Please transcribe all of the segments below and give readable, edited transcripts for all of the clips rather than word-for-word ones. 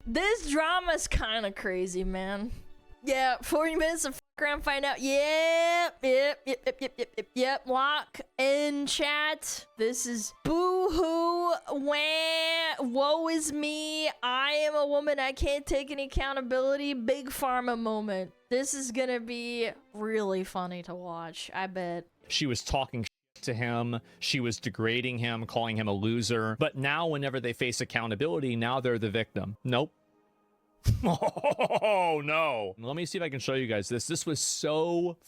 This drama's kind of crazy, man. Yeah, 40 minutes of fuck around, find out. Yep. Lock in chat. This is boo-hoo, wah, woe is me. I am a woman, I can't take any accountability. Big pharma moment. This is gonna be really funny to watch, I bet. She was talking to him, she was degrading him, calling him a loser. But now whenever they face accountability, now they're the victim. Nope. Oh no. Let me see if I can show you guys this. This was so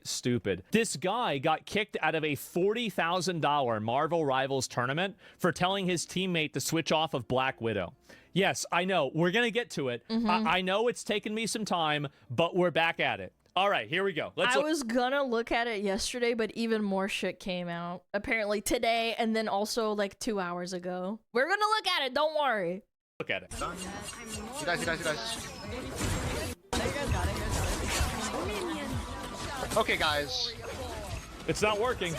stupid. This guy got kicked out of a $40,000 Marvel Rivals tournament for telling his teammate to switch off of Black Widow. Yes, I know. We're gonna get to it. I know it's taken me some time, but we're back at it. All right, here we go. I was gonna look at it yesterday, but even more shit came out. Apparently today, and then also like 2 hours ago. We're gonna look at it, don't worry. Look at it. You guys. Okay, guys. It's not working.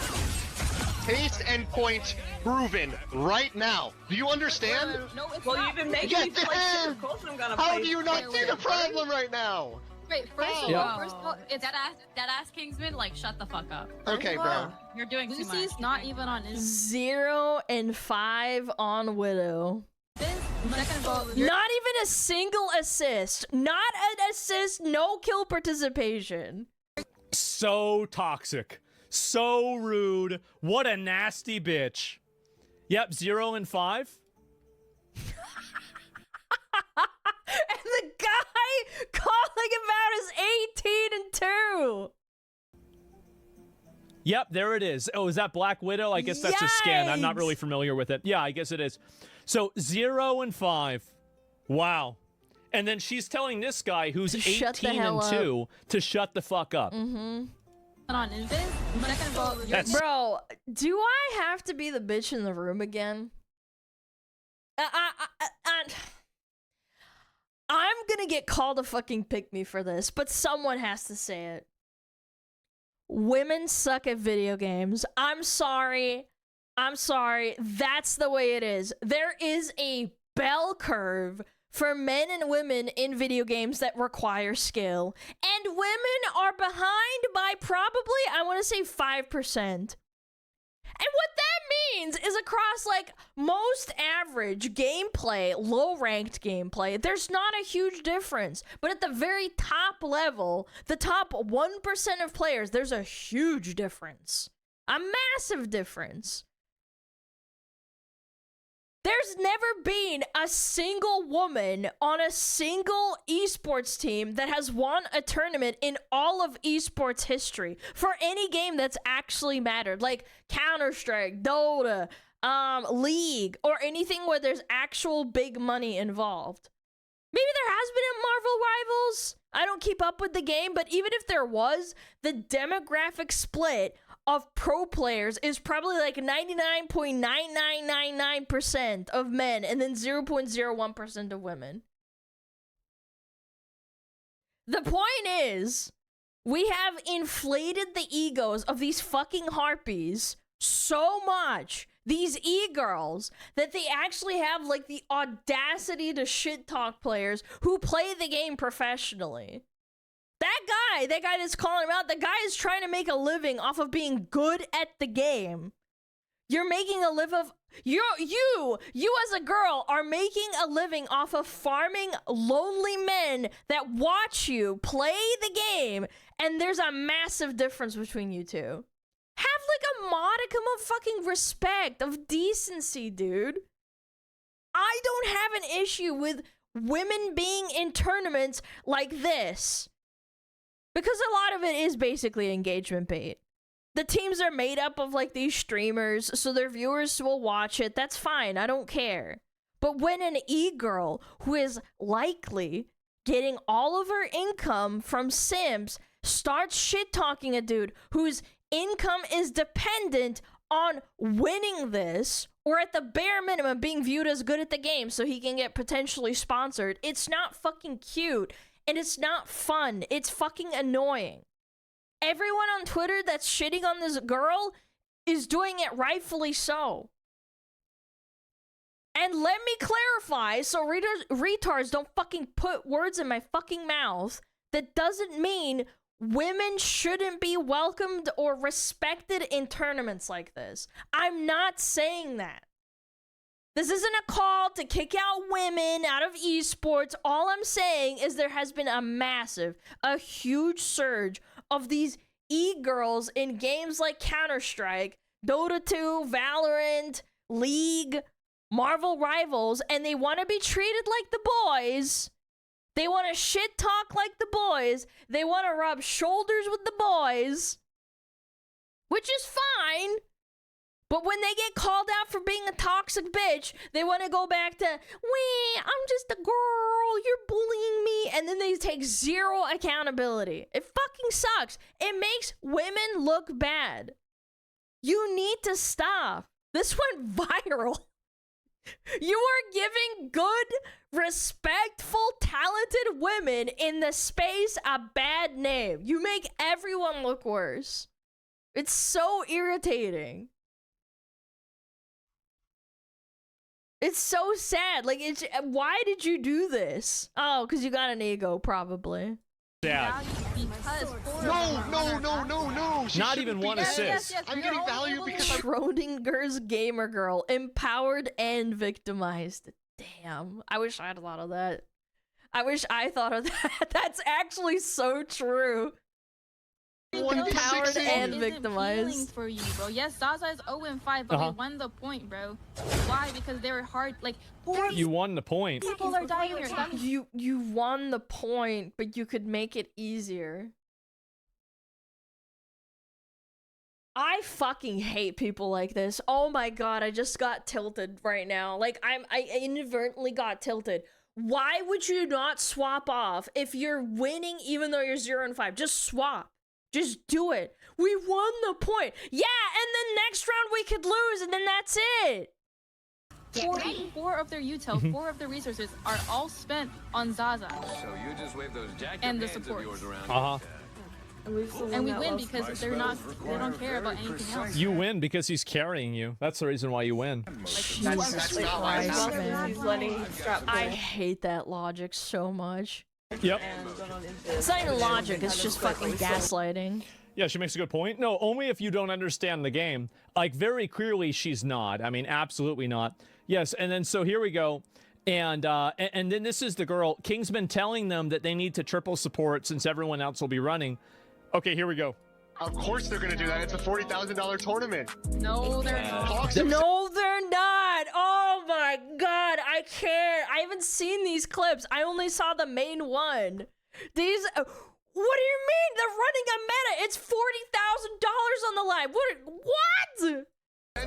Taste and point proven right now. Do you understand? No, it's well, you've been making me play shit. Of course I'm gonna play. How do you not see the problem right now? Wait, first of all, it's deadass Kingsman, like, shut the fuck up. Okay, bro. You're doing too much. Lucy's not even on his 0 and 5 on Widow. Not even a single assist. Not an assist, no kill participation. So toxic. So rude. What a nasty bitch. Yep, 0 and 5. And the guy calling him out is 18 and 2. Yep, there it is. Oh, is that Black Widow? I guess that's a skin. I'm not really familiar with it. Yeah, I guess it is. So 0 and 5. Wow. And then she's telling this guy who's 18 and 2 to shut the fuck up. Bro, do I have to be the bitch in the room again? I'm gonna get called a fucking pick-me for this, but someone has to say it. Women suck at video games. I'm sorry. That's the way it is. There is a bell curve for men and women in video games that require skill. And women are behind by probably, I want to say 5%. And what that means is across like most average gameplay, low-ranked gameplay, there's not a huge difference. But at the very top level, the top 1% of players, there's a huge difference. A massive difference. There's never been a single woman on a single esports team that has won a tournament in all of esports history for any game that's actually mattered, like Counter-Strike, Dota, League, or anything where there's actual big money involved. Maybe there has been a Marvel Rivals. I don't keep up with the game, but even if there was, the demographic split of pro players is probably like 99.9999% of men and then 0.01% of women. The point is, we have inflated the egos of these fucking harpies so much, these e-girls, that they actually have like the audacity to shit talk players who play the game professionally. That guy that's calling him out, the guy is trying to make a living off of being good at the game. You're making a live of you as a girl are making a living off of farming lonely men that watch you play the game, and there's a massive difference between you two. Have like a modicum of fucking respect, of decency, dude. I don't have an issue with women being in tournaments like this. Because a lot of it is basically engagement bait. The teams are made up of like these streamers, so their viewers will watch it. That's fine, I don't care. But when an e-girl who is likely getting all of her income from Sims starts shit-talking a dude whose income is dependent on winning this, or at the bare minimum being viewed as good at the game so he can get potentially sponsored, it's not fucking cute. And it's not fun. It's fucking annoying. Everyone on Twitter that's shitting on this girl is doing it rightfully so. And let me clarify, so retards don't fucking put words in my fucking mouth. That doesn't mean women shouldn't be welcomed or respected in tournaments like this. I'm not saying that. This isn't a call to kick out women out of esports. All I'm saying is there has been a huge surge of these e-girls in games like Counter-Strike, Dota 2, Valorant, League, Marvel Rivals, and they want to be treated like the boys. They want to shit talk like the boys. They want to rub shoulders with the boys, which is fine. But when they get called out for being a toxic bitch, they want to go back to, wait, I'm just a girl, you're bullying me, and then they take zero accountability. It fucking sucks. It makes women look bad. You need to stop. This went viral. You are giving good, respectful, talented women in the space a bad name. You make everyone look worse. It's so irritating. It's so sad. Like, why did you do this? Oh, because you got an ego, probably. Yeah. No. She Not even one assist. Yes, I'm getting value because I'm Schrodinger's gamer girl, empowered and victimized. Damn. I wish I had thought of that. I wish I thought of that. That's actually so true. Empowered and victimized. For you, bro. Yes, Zaza is 0-5, but we won the point, bro. Why? Because they were hard. Like, You won the point. people are dying here. That means You won the point, but you could make it easier. I fucking hate people like this. Oh my god, I just got tilted right now. Like, I inadvertently got tilted. Why would you not swap off if you're winning even though you're 0-5? Just swap. Just do it. We won the point. Yeah, and then next round we could lose, and then that's it. four of their util, 4 of their resources are all spent on Zaza. So you just wave those jacket And the hands of support. yours around. And we win because they don't care about anything else. You win because he's carrying you. That's the reason why you win. that's not why I Christ, said man. He's letting strap I hate that logic so much. Yep. It's not even logic, it's just fucking gaslighting. Yeah, she makes a good point. No, only if you don't understand the game. Like, very clearly she's not. I mean, absolutely not. Yes, and then so here we go. And then this is the girl. Kingsman telling them that they need to triple support since everyone else will be running. Okay, here we go. Of course they're gonna do that. It's a $40,000 tournament. No, they're not. No, they're not. Oh my god, I can't. I haven't seen these clips. I only saw the main one. These. What do you mean? They're running a meta. It's $40,000 on the line.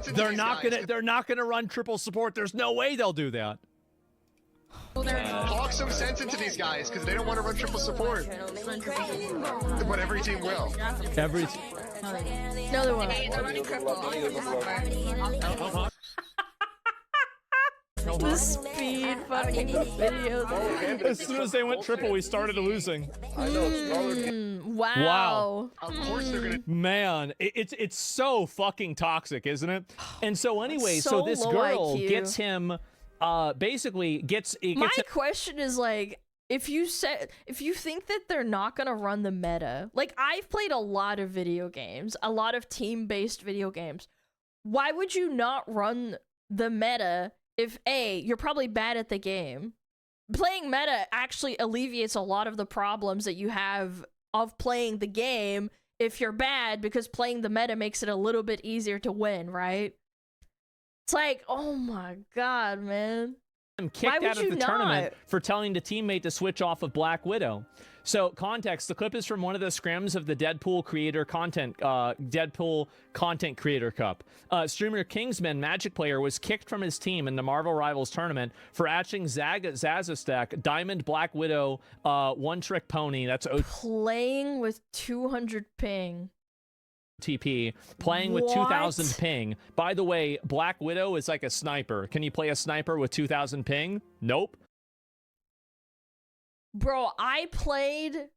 What? They're not gonna run triple support. There's no way they'll do that. Talk some sense into these guys because they don't want to run triple support. But every team will. No, they won't. The speed fucking video. As soon as they went triple, we started losing. Wow. Of course they're gonna. Man, it's so fucking toxic, isn't it? And so anyway, So so this low girl IQ. gets him, basically gets My question is, like, if you think that they're not gonna run the meta, like, I've played a lot of video games, a lot of team-based video games. Why would you not run the meta if A, you're probably bad at the game? Playing meta actually alleviates a lot of the problems that you have of playing the game if you're bad, because playing the meta makes it a little bit easier to win, right? It's like, oh my god, man. kicked out of the tournament for telling the teammate to switch off of Black Widow. So, context, the clip is from one of the scrims of the Deadpool Content Creator Cup. Streamer Kingsman, Magic player, was kicked from his team in the Marvel Rivals tournament for atching Zazastek, Diamond Black Widow, One Trick Pony, that's playing with 200 ping. TP, playing with 2000 ping. By the way, Black Widow is like a sniper. Can you play a sniper with 2000 ping? Nope. Bro, I played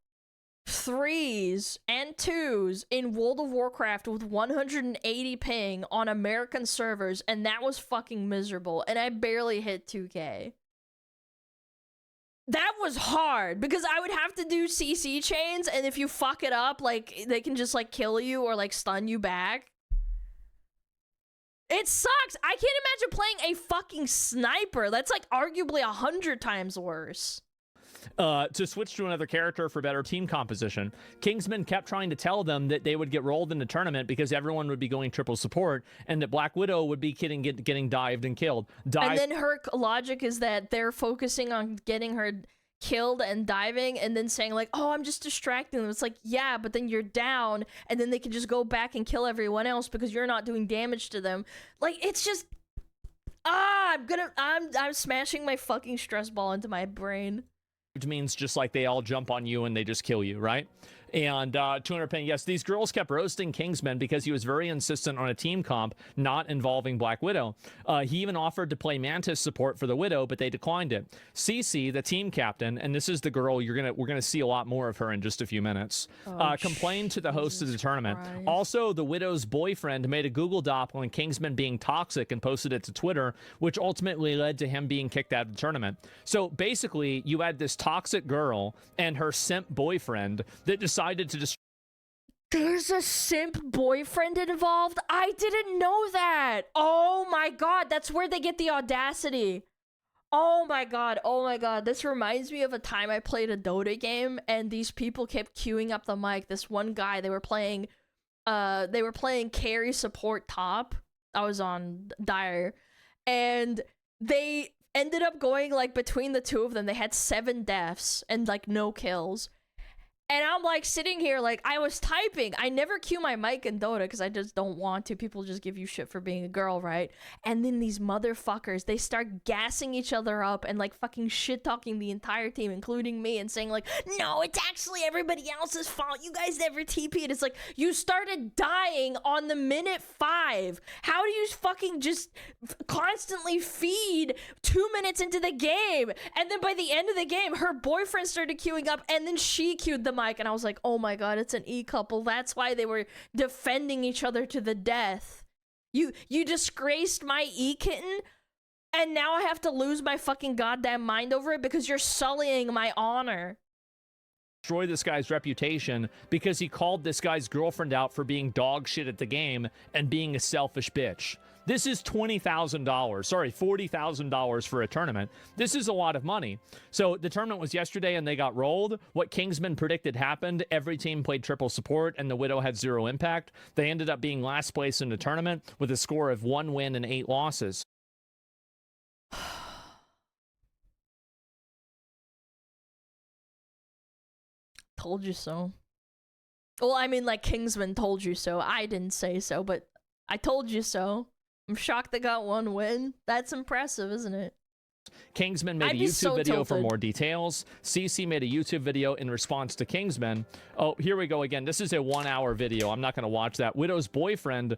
3s and 2s in World of Warcraft with 180 ping on American servers, and that was fucking miserable, and I barely hit 2K. That was hard, because I would have to do CC chains, and if you fuck it up, like, they can just, like, kill you or, like, stun you back. It sucks! I can't imagine playing a fucking sniper. That's, like, arguably 100 times worse. To switch to another character for better team composition, Kingsman kept trying to tell them that they would get rolled in the tournament because everyone would be going triple support, and that Black Widow would be getting dived and killed. And then her logic is that they're focusing on getting her killed and diving, and then saying like, oh, I'm just distracting them. It's like, yeah, but then you're down, and then they can just go back and kill everyone else because you're not doing damage to them. Like, it's just... I'm smashing my fucking stress ball into my brain. Which means just like they all jump on you and they just kill you, right? And 200 ping, yes, these girls kept roasting Kingsman because he was very insistent on a team comp not involving Black Widow. He even offered to play Mantis support for the Widow, but they declined it. Cece, the team captain, and this is the girl we're gonna see a lot more of her in just a few minutes, complained to the host of the tournament. Christ. Also, the Widow's boyfriend made a Google Doc on Kingsman being toxic and posted it to Twitter, which ultimately led to him being kicked out of the tournament. So basically, you had this toxic girl and her simp boyfriend that decided to destroy. There's a simp boyfriend involved? I didn't know that. Oh my god, that's where they get the audacity. Oh my god, oh my god. This reminds me of a time I played a Dota game and these people kept queuing up the mic. This one guy, they were playing carry support top. I was on Dire, and they ended up going like between the two of them. They had 7 deaths and like no kills. And I'm like sitting here like I was typing. I never cue my mic in Dota because I just don't want to. People just give you shit for being a girl, right? And then these motherfuckers, they start gassing each other up and like fucking shit talking the entire team, including me, and saying like, no, it's actually everybody else's fault. You guys never TP'd. It's like, you started dying on the minute 5. How do you fucking just constantly feed 2 minutes into the game? And then by the end of the game, her boyfriend started queuing up and then she queued the mic, and I was like, oh my god, it's an E-couple. That's why they were defending each other to the death. You disgraced my E-kitten, and now I have to lose my fucking goddamn mind over it because you're sullying my honor. Destroy this guy's reputation because he called this guy's girlfriend out for being dog shit at the game and being a selfish bitch. This is $20,000, sorry, $40,000 for a tournament. This is a lot of money. So the tournament was yesterday and they got rolled. What Kingsman predicted happened. Every team played triple support and the Widow had 0 impact. They ended up being last place in the tournament with a score of 1 win and 8 losses. Told you so. Well, I mean, like, Kingsman told you so. I didn't say so, but I told you so. I'm shocked they got 1 win. That's impressive, isn't it? Kingsman made a YouTube video for more details. CC made a YouTube video in response to Kingsman. Oh, here we go again. This is a 1-hour video. I'm not going to watch that. Widow's boyfriend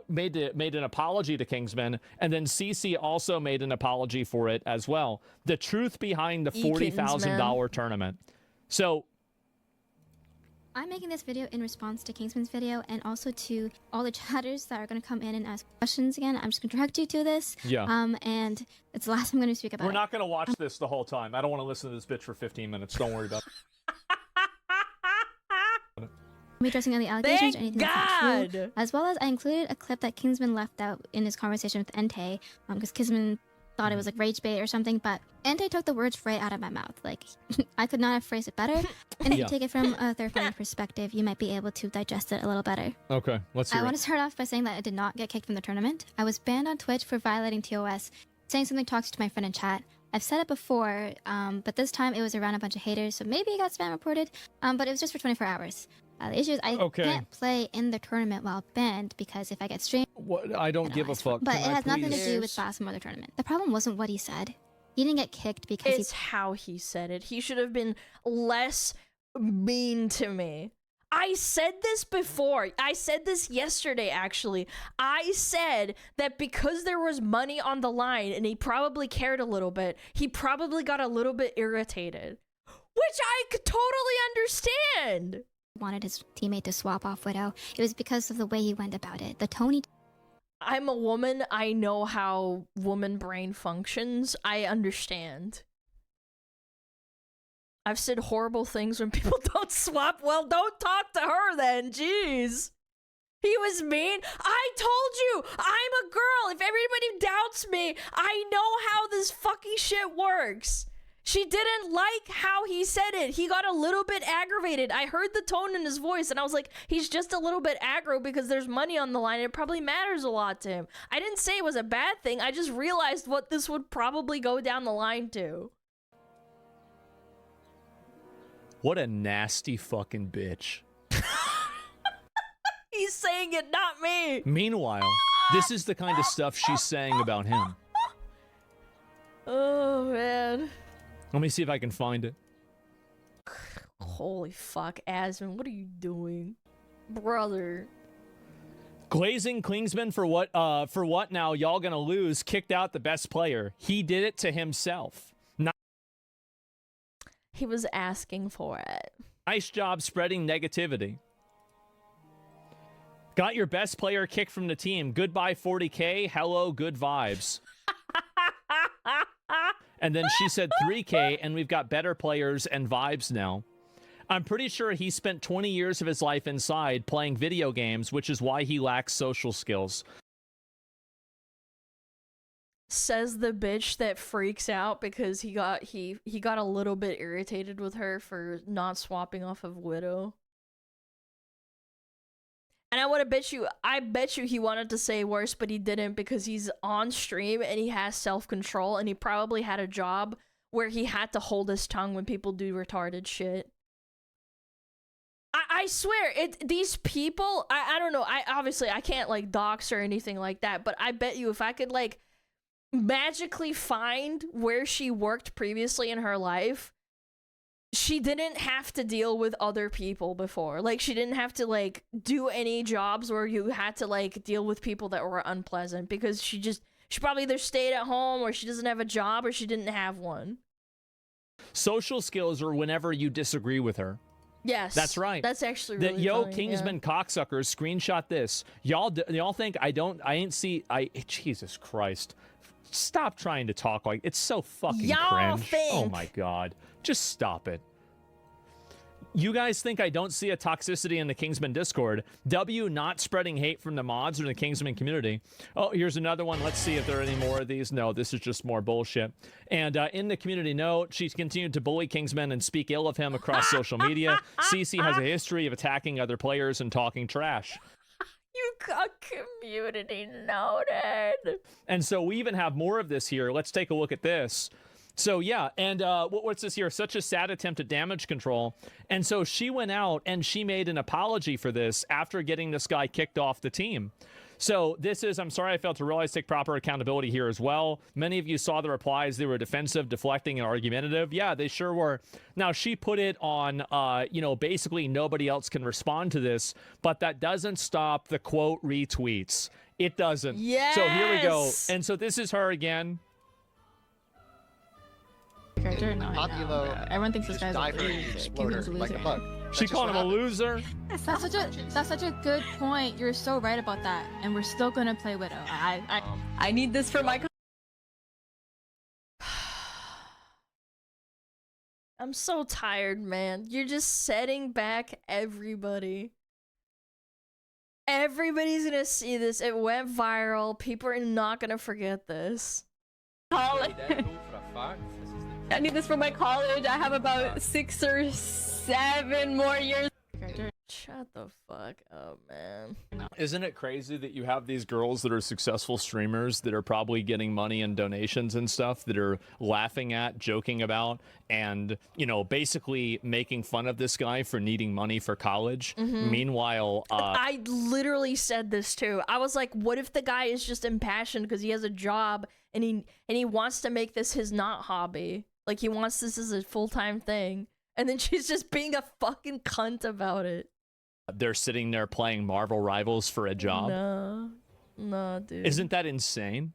made an apology to Kingsman, and then CC also made an apology for it as well. The truth behind the $40,000 tournament. So I'm making this video in response to Kingsman's video and also to all the chatters that are going to come in and ask questions again. I'm just going to direct you to this. Yeah. And it's the last I'm going to speak about. We're not going to watch this the whole time. I don't want to listen to this bitch for 15 minutes. Don't worry about it. I'm addressing any allegations or anything that's not true. God! As well as I included a clip that Kingsman left out in his conversation with Entei, because Kingsman thought it was like rage bait or something, but Entei took the words right out of my mouth. Like, I could not have phrased it better. And if you take it from a third-party perspective, you might be able to digest it a little better. Okay, let's hear I want to start off by saying that I did not get kicked from the tournament. I was banned on Twitch for violating TOS, saying something toxic to my friend in chat. I've said it before, but this time it was around a bunch of haters, so maybe it got spam reported, but it was just for 24 hours. The issue is I can't play in the tournament while banned because if I get streamed... What? I don't give a fuck. But it has nothing to do with Blossom or the tournament. The problem wasn't what he said. He didn't get kicked because it's how he said it. He should have been less mean to me. I said this before. I said this yesterday, actually. I said that because there was money on the line and he probably cared a little bit, he probably got a little bit irritated. Which I could totally understand. Wanted his teammate to swap off Widow. It was because of the way he went about it. The Tony. I'm a woman. I know how woman brain functions. I understand. I've said horrible things when people don't swap. Well, don't talk to her then. Jeez. He was mean. I told you, I'm a girl. If everybody doubts me, I know how this fucking shit works. She didn't like how he said it. He got a little bit aggravated. I heard the tone in his voice and I was like, he's just a little bit aggro because there's money on the line. It probably matters a lot to him. I didn't say it was a bad thing. I just realized what this would probably go down the line to. What a nasty fucking bitch. He's saying it, not me. Meanwhile, this is the kind of stuff she's saying about him. Oh, man. Let me see if I can find it. Holy fuck, Asmon, what are you doing? Brother. Glazing Klingsman for what now? Y'all gonna lose. Kicked out the best player. He did it to himself. He was asking for it. Nice job spreading negativity. Got your best player kicked from the team. Goodbye 40K. Hello, good vibes. And then she said 3K, and we've got better players and vibes now. I'm pretty sure he spent 20 years of his life inside playing video games, which is why he lacks social skills. Says the bitch that freaks out because he got a little bit irritated with her for not swapping off of Widow. And I bet you he wanted to say worse, but he didn't because he's on stream and he has self-control and he probably had a job where he had to hold his tongue when people do retarded shit. I swear, these people, I don't know, I can't like dox or anything like that, but I bet you if I could like magically find where she worked previously in her life, she didn't have to deal with other people before. Like, she didn't have to, like, do any jobs where you had to, like, deal with people that were unpleasant because she probably either stayed at home or she doesn't have a job or she didn't have one. Social skills are whenever you disagree with her. Yes. That's right. That's actually really funny, Kingsman cocksuckers, screenshot this. Y'all think Jesus Christ. Stop trying to talk like it's so fucking cringe. Oh my god. Just stop it. You guys think I don't see a toxicity in the Kingsman Discord? W not spreading hate from the mods or the Kingsman community. Oh, here's another one. Let's see if there are any more of these. No, this is just more bullshit. And in the community note, she's continued to bully Kingsman and speak ill of him across social media. CC has a history of attacking other players and talking trash. You got community noted. And so we even have more of this here. Let's take a look at this. So yeah, and what's this here? Such a sad attempt at damage control. And so she went out and she made an apology for this after getting this guy kicked off the team. So this is, I'm sorry I failed to realize, take proper accountability here as well. Many of you saw the replies. They were defensive, deflecting, and argumentative. Yeah, they sure were. Now, she put it on, basically nobody else can respond to this, but that doesn't stop the quote retweets. It doesn't. Yes! So here we go. And so this is her again. Character? No, I know. Everyone thinks this guy's a loser. Like a bug. She called him a loser. That's such a good point. You're so right about that, and we're still gonna play Widow. I need this for my. I'm so tired, man. You're just setting back everybody. Everybody's gonna see this. It went viral. People are not gonna forget this. I need this for my college. I have about 6 or 7 more years. Shut the fuck up, man. Isn't it crazy that you have these girls that are successful streamers that are probably getting money and donations and stuff that are laughing at, joking about, and, basically making fun of this guy for needing money for college? Mm-hmm. Meanwhile, I literally said this too. I was like, what if the guy is just impassioned because he has a job and he wants to make this his not hobby? Like, he wants this as a full-time thing. And then she's just being a fucking cunt about it. They're sitting there playing Marvel Rivals for a job. No, dude. Isn't that insane?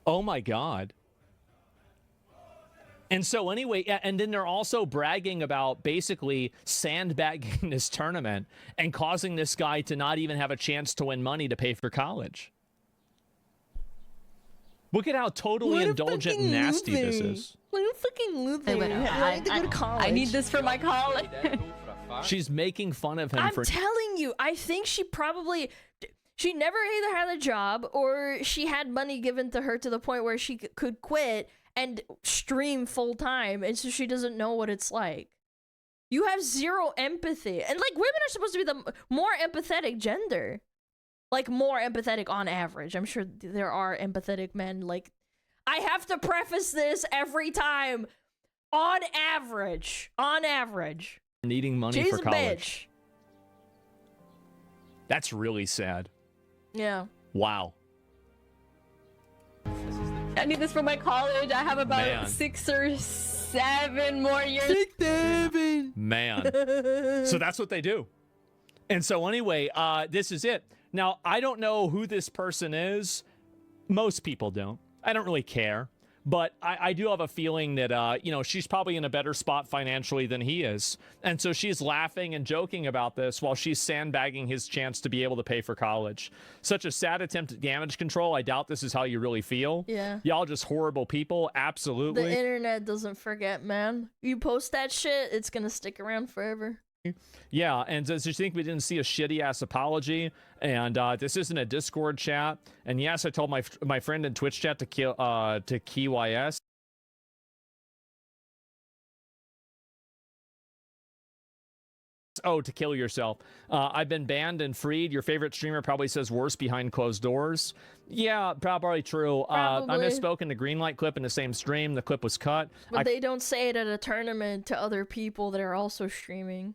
Oh my god. And so anyway, yeah, and then they're also bragging about basically sandbagging this tournament and causing this guy to not even have a chance to win money to pay for college. Look at how totally indulgent and nasty this is. What a fucking loser. Hey, Widow, I need this for my college. She's making fun of him for... I'm telling you, I think she never either had a job or she had money given to her to the point where she could quit and stream full time, and so she doesn't know what it's like. You have zero empathy. And like, women are supposed to be the more empathetic gender. Like, more empathetic on average. I'm sure there are empathetic men. Like, I have to preface this every time. On average. On average. Needing money She's for a college. bitch. That's really sad. Yeah. Wow. I need this for my college. I have about Man. 6 or 7 more years. Man. So that's what they do. And so anyway, this is it. Now, I don't know who this person is. Most people don't. I don't really care. But I do have a feeling that, you know, she's probably in a better spot financially than he is. And so she's laughing and joking about this while she's sandbagging his chance to be able to pay for college. Such a sad attempt at damage control. I doubt this is how you really feel. Yeah. Y'all just horrible people. Absolutely. The internet doesn't forget, man. You post that shit, it's gonna stick around forever. Yeah, and does you think we didn't see a shitty-ass apology? And this isn't a Discord chat. And yes, I told my friend in Twitch chat to kill to KYS. Oh, to kill yourself. I've been banned and freed. Your favorite streamer probably says worse behind closed doors. Yeah, probably true. I Probably. misspoke in the Greenlight clip in the same stream. The clip was cut. But they don't say it at a tournament to other people that are also streaming.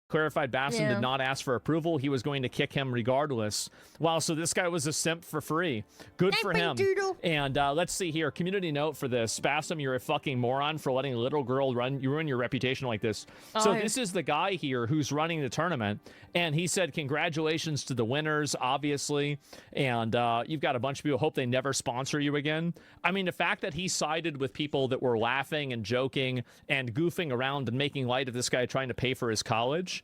Clarified Basson Yeah. did not ask for approval. He was going to kick him regardless. Wow, so this guy was a simp for free. Good for him. And let's see here. Community note for this. Basson, you're a fucking moron for letting a little girl ruin your reputation like this. So this is the guy here who's running the tournament. And he said, congratulations to the winners, obviously. And you've got a bunch of people. Hope they never sponsor you again. I mean, the fact that he sided with people that were laughing and joking and goofing around and making light of this guy trying to pay for his college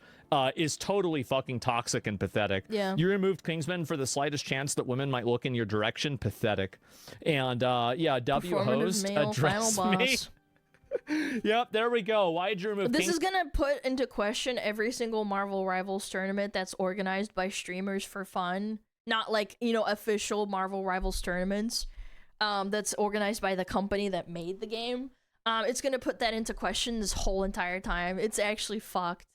is totally fucking toxic and pathetic. Yeah. You removed Kingsman for the slightest chance that women might look in your direction. Pathetic. And yeah, W Performative host, male address final me. boss. Yep, there we go. Why did you remove This is gonna put into question every single Marvel Rivals tournament that's organized by streamers for fun. Not like, you know, official Marvel Rivals tournaments that's organized by the company that made the game. It's gonna put that into question this whole entire time. It's actually fucked.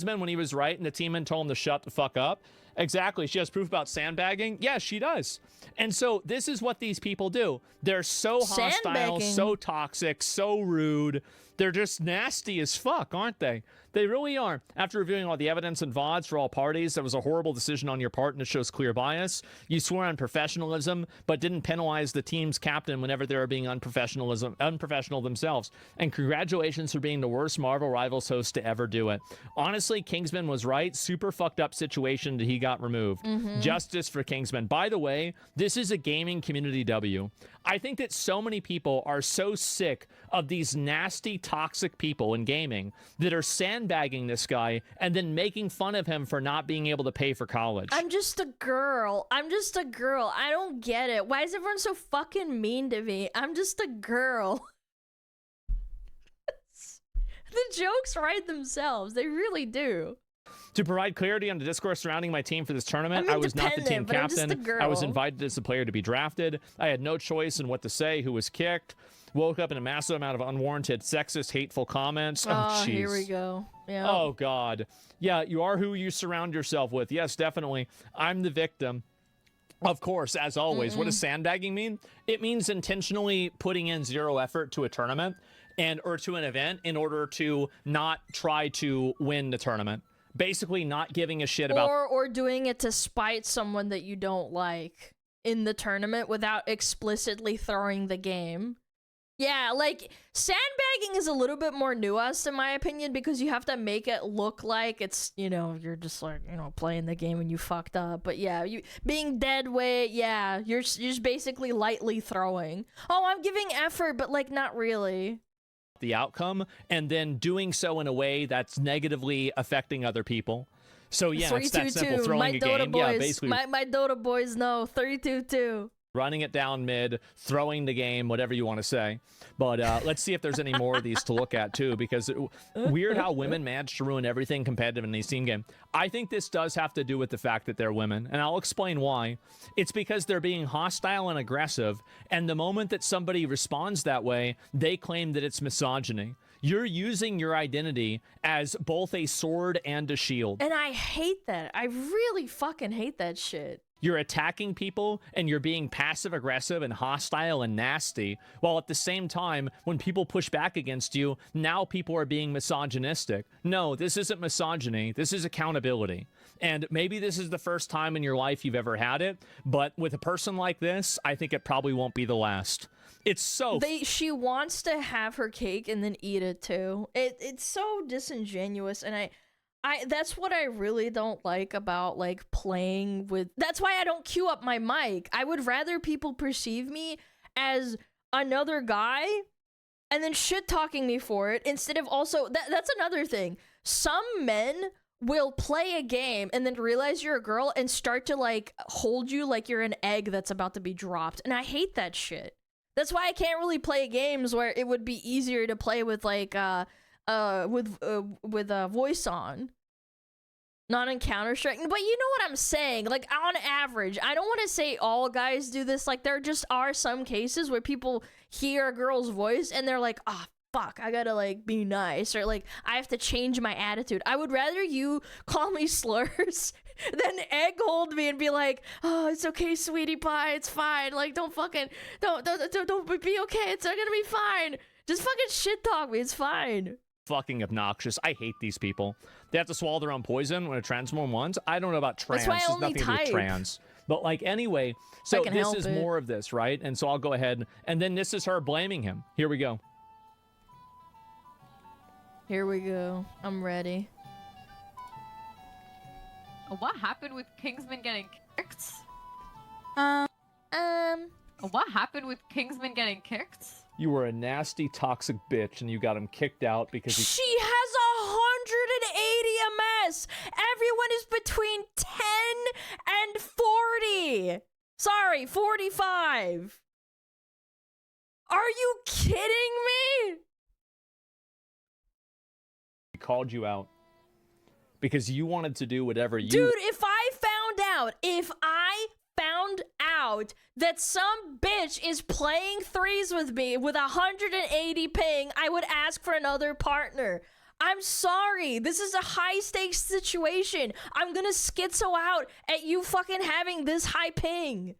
When he was right and the team told him to shut the fuck up. Exactly. She has proof about sandbagging. Yeah, she does. And so this is what these people do. They're so hostile, Sandbagging. so toxic, so rude. They're just nasty as fuck, aren't they? They really are. After reviewing all the evidence and VODs for all parties, that was a horrible decision on your part and it shows clear bias. You swore on professionalism, but didn't penalize the team's captain whenever they were being unprofessional themselves. And congratulations for being the worst Marvel Rivals host to ever do it. Honestly, Kingsman was right. Super fucked up situation that he got removed. Justice for Kingsman. By the way, this is a gaming community W. I think that so many people are so sick of these nasty, toxic people in gaming that are sandbagging this guy and then making fun of him for not being able to pay for college. I'm just a girl. I'm just a girl. I don't get it. Why is everyone so fucking mean to me? I'm just a girl. The jokes write themselves. They really do. To provide clarity on the discourse surrounding my team for this tournament, I'm I was not the team independent, but I'm just captain. a girl. I was invited as a player to be drafted. I had no choice in what to say, who was kicked. Woke up in a massive amount of unwarranted, sexist, hateful comments. Oh, jeez. Here we go. Yeah. Oh, God. Yeah, you are who you surround yourself with. Yes, definitely. I'm the victim. Of course, as always. What does sandbagging mean? It means intentionally putting in zero effort to a tournament or to an event in order to not try to win the tournament. Basically not giving a shit about... Or doing it to spite someone that you don't like in the tournament without explicitly throwing the game. Yeah, like, sandbagging is a little bit more nuanced in my opinion because you have to make it look like it's, you know, you're just like, you know, playing the game and you fucked up. But yeah, you being dead weight, yeah, you're just basically lightly throwing. Oh, I'm giving effort, but like not really. The outcome, and then doing so in a way that's negatively affecting other people. So yeah, it's that simple. Throwing my a Dota game, boys, yeah, basically my Dota boys know 3-2-2. running it down mid, throwing the game, whatever you want to say. But let's see if there's any more of these to look at too, because weird how women manage to ruin everything competitive in the Steam game. I think this does have to do with the fact that they're women, and I'll explain why. It's because they're being hostile and aggressive, and the moment that somebody responds that way, they claim that it's misogyny. You're using your identity as both a sword and a shield. And I hate that. I really fucking hate that shit. You're attacking people and you're being passive aggressive and hostile and nasty, while at the same time, when people push back against you, now people are being misogynistic. No, this isn't misogyny. This is accountability. And maybe this is the first time in your life you've ever had it, but with a person like this, I think it probably won't be the last. It's so... She wants to have her cake and then eat it too. It's so disingenuous, and I that's what I really don't like about like playing with. That's why I don't queue up my mic. I would rather people perceive me as another guy and then shit talking me for it instead of also that's another thing. Some men will play a game and then realize you're a girl and start to like hold you like you're an egg that's about to be dropped, and I hate that shit. That's why I can't really play games where it would be easier to play with like with a voice on. Not in Counter-Strike, but you know what I'm saying, like on average. I don't want to say all guys do this, like there just are some cases where people hear a girl's voice and they're like, ah, fuck, I gotta like be nice, or like I have to change my attitude. I would rather you call me slurs than egg hold me and be like, oh, it's okay, sweetie pie, it's fine, like don't be okay, it's not gonna be fine. Just fucking shit talk me, it's fine. Fucking obnoxious. I hate these people. They have to swallow their own poison when a trans woman wants. I don't know about trans. That's why I There's only nothing to do with trans. But like anyway, so this is more of this, right? And so I'll go ahead, and then this is her blaming him. Here we go. Here we go. I'm ready. What happened with Kingsman getting kicked? What happened with Kingsman getting kicked? You were a nasty, toxic bitch, and you got him kicked out because she has 180 MS. Everyone is between 10 and 40. Sorry, 45. Are you kidding me? He called you out because you wanted to do whatever you... Dude, if I found out that some bitch is playing threes with me with 180 ping, I would ask for another partner. I'm sorry. This is a high stakes situation. I'm gonna schizo out at you fucking having this high ping.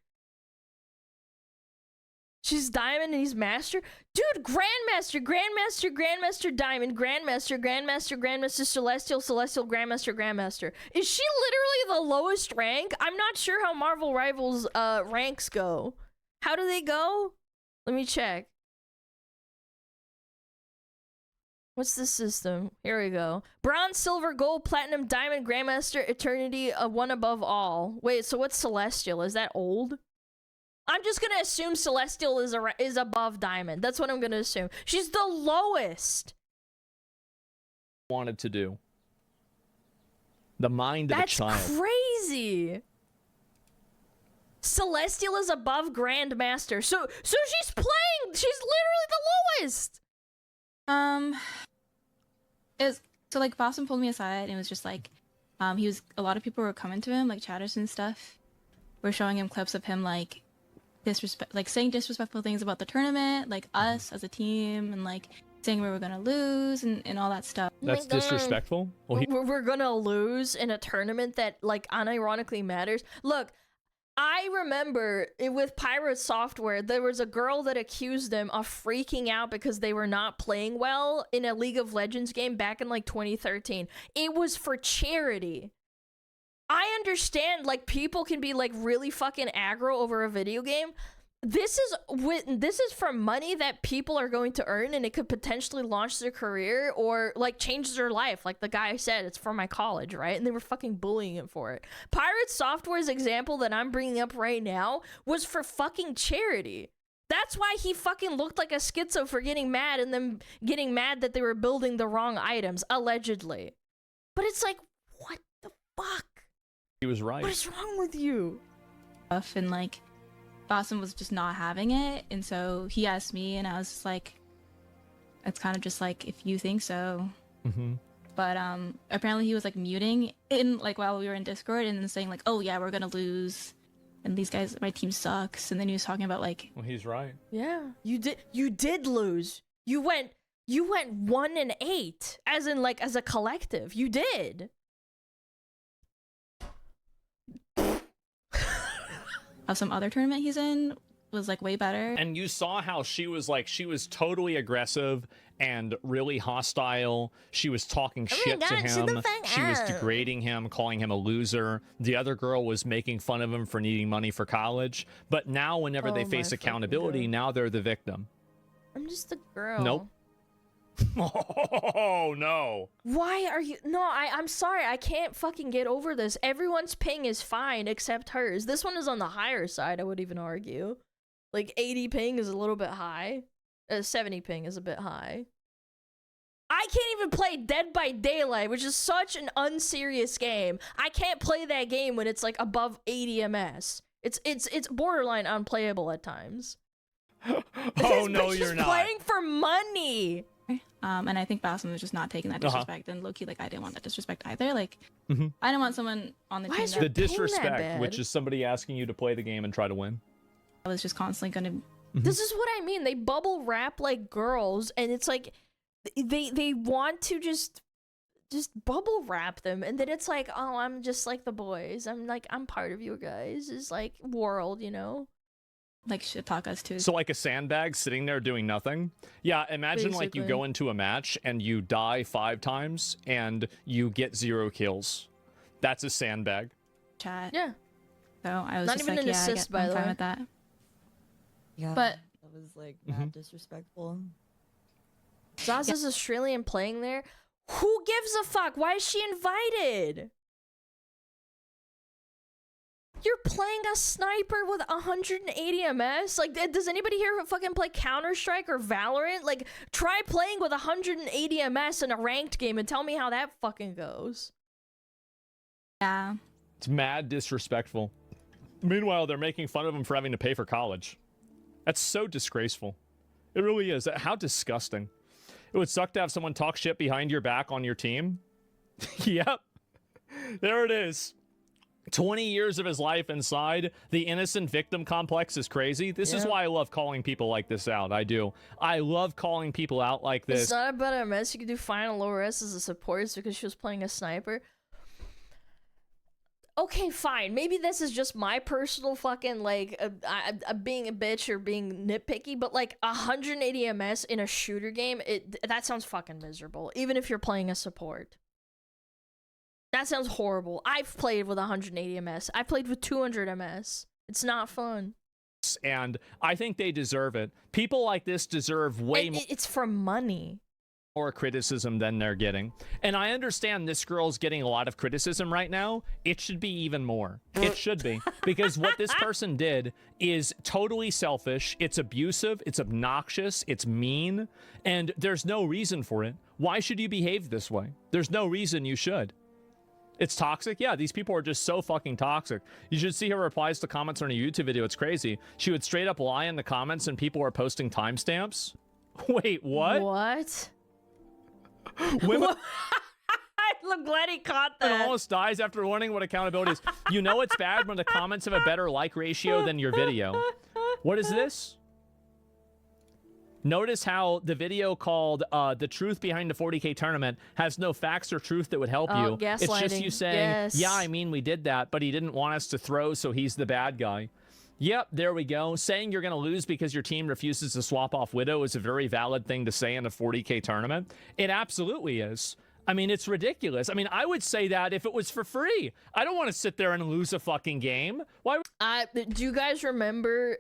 She's diamond and he's master? Dude, grandmaster, grandmaster, grandmaster, diamond, grandmaster, grandmaster, grandmaster, celestial, celestial, grandmaster, grandmaster. Is she literally the lowest rank? I'm not sure how Marvel Rivals ranks go. How do they go? Let me check. What's the system? Here we go. Bronze, silver, gold, platinum, diamond, grandmaster, eternity, one above all. Wait, so what's celestial? Is that old? I'm just gonna assume celestial is above diamond. That's what I'm gonna assume. She's the lowest. Wanted to do. The mind of a child. That's crazy. Celestial is above grandmaster. So she's playing. She's literally the lowest. So like Boston pulled me aside and it was just like, a lot of people were coming to him, like chatters and stuff, were showing him clips of him like saying disrespectful things about the tournament, like us as a team, and like saying we were gonna lose and all that stuff. That's disrespectful. Well, we're gonna lose in a tournament that like unironically matters. Look, I remember with Pirate Software, there was a girl that accused them of freaking out because they were not playing well in a League of Legends game back in like 2013. It was for charity. I understand, like, people can be, like, really fucking aggro over a video game, this is for money that people are going to earn, and it could potentially launch their career or like change their life. Like the guy said, it's for my college, right? And they were fucking bullying him for it. Pirate Software's example that I'm bringing up right now was for fucking charity. That's why he fucking looked like a schizo for getting mad and then getting mad that they were building the wrong items, allegedly. But it's like, what the fuck? He was right. What is wrong with you? And like, Boston was just not having it, and so he asked me, and I was just like, it's kind of just like, if you think so. But apparently he was like muting in like while we were in Discord and then saying like, oh yeah, we're gonna lose, and these guys, my team sucks. And then he was talking about like, well, he's right. Yeah, you did lose. You went 1-8, as in like as a collective. You did. of some other tournament he's in was like way better. And you saw how she was totally aggressive and really hostile. She was talking shit to him. She was degrading him, calling him a loser. The other girl was making fun of him for needing money for college. But now whenever they face accountability, now they're the victim. I'm just a girl. Nope. Oh no. Why are you? No, I'm sorry. I can't fucking get over this. Everyone's ping is fine except hers. This one is on the higher side, I would even argue. Like 80 ping is a little bit high. 70 ping is a bit high. I can't even play Dead by Daylight, which is such an unserious game. I can't play that game when it's like above 80 ms. It's borderline unplayable at times. Oh no, you're not. Playing for money. And I think Bassam was just not taking that disrespect, and low-key, like, I didn't want that disrespect either. Like, I didn't want someone on the team the disrespect, which is somebody asking you to play the game and try to win. I was just constantly gonna. This is what I mean. They bubble wrap like girls, and it's like they want to just bubble wrap them, and then it's like, oh, I'm just like the boys. I'm part of you guys. It's like world, you know. Like shit talk us too. So like a sandbag sitting there doing nothing. Yeah, imagine Basically. like you go into a match and you die 5 times and you get 0 kills. That's a sandbag. Chat. Yeah. So I was Not just even like, an yeah, assist, by I'm the fine way. with that. Yeah, But that was like mad disrespectful. Zaza's Australian playing there. Who gives a fuck? Why is she invited? You're playing a sniper with 180 ms? Like, does anybody here fucking play Counter-Strike or Valorant? Like, try playing with 180 ms in a ranked game and tell me how that fucking goes. yeah. It's mad disrespectful. Meanwhile, they're making fun of him for having to pay for college. That's so disgraceful. It really is. How disgusting. It would suck to have someone talk shit behind your back on your team. Yep. There it is. 20 years of his life inside. The innocent victim complex is crazy. This is why I love calling people like this out. I do. I love calling people out like this. It's not about MS. You could do final lower S as a support because she was playing a sniper. Okay, fine. Maybe this is just my personal fucking, like, being a bitch or being nitpicky, but, like, 180 ms in a shooter game, that sounds fucking miserable, even if you're playing a support. That sounds horrible. I've played with 180 ms. I played with 200 ms. It's not fun. And I think they deserve it. People like this deserve way more. It's for money. More criticism than they're getting. And I understand this girl's getting a lot of criticism right now. It should be even more. It should be. Because what this person did is totally selfish. It's abusive. It's obnoxious. It's mean. And there's no reason for it. Why should you behave this way? There's no reason you should. It's toxic? Yeah, these people are just so fucking toxic. You should see her replies to comments on a YouTube video. It's crazy. She would straight up lie in the comments and people are posting timestamps. Wait, what? What? Women I'm glad he caught and that. almost dies after learning what accountability is. You know it's bad when the comments have a better like ratio than your video. What is this? Notice how the video called The Truth Behind the 40K Tournament has no facts or truth that would help you. It's just gaslighting. you saying, Yes. yeah, I mean, we did that, but he didn't want us to throw, so he's the bad guy. Yep, there we go. Saying you're going to lose because your team refuses to swap off Widow is a very valid thing to say in a 40K tournament. It absolutely is. I mean, it's ridiculous. I mean, I would say that if it was for free. I don't want to sit there and lose a fucking game. Why would... Do you guys remember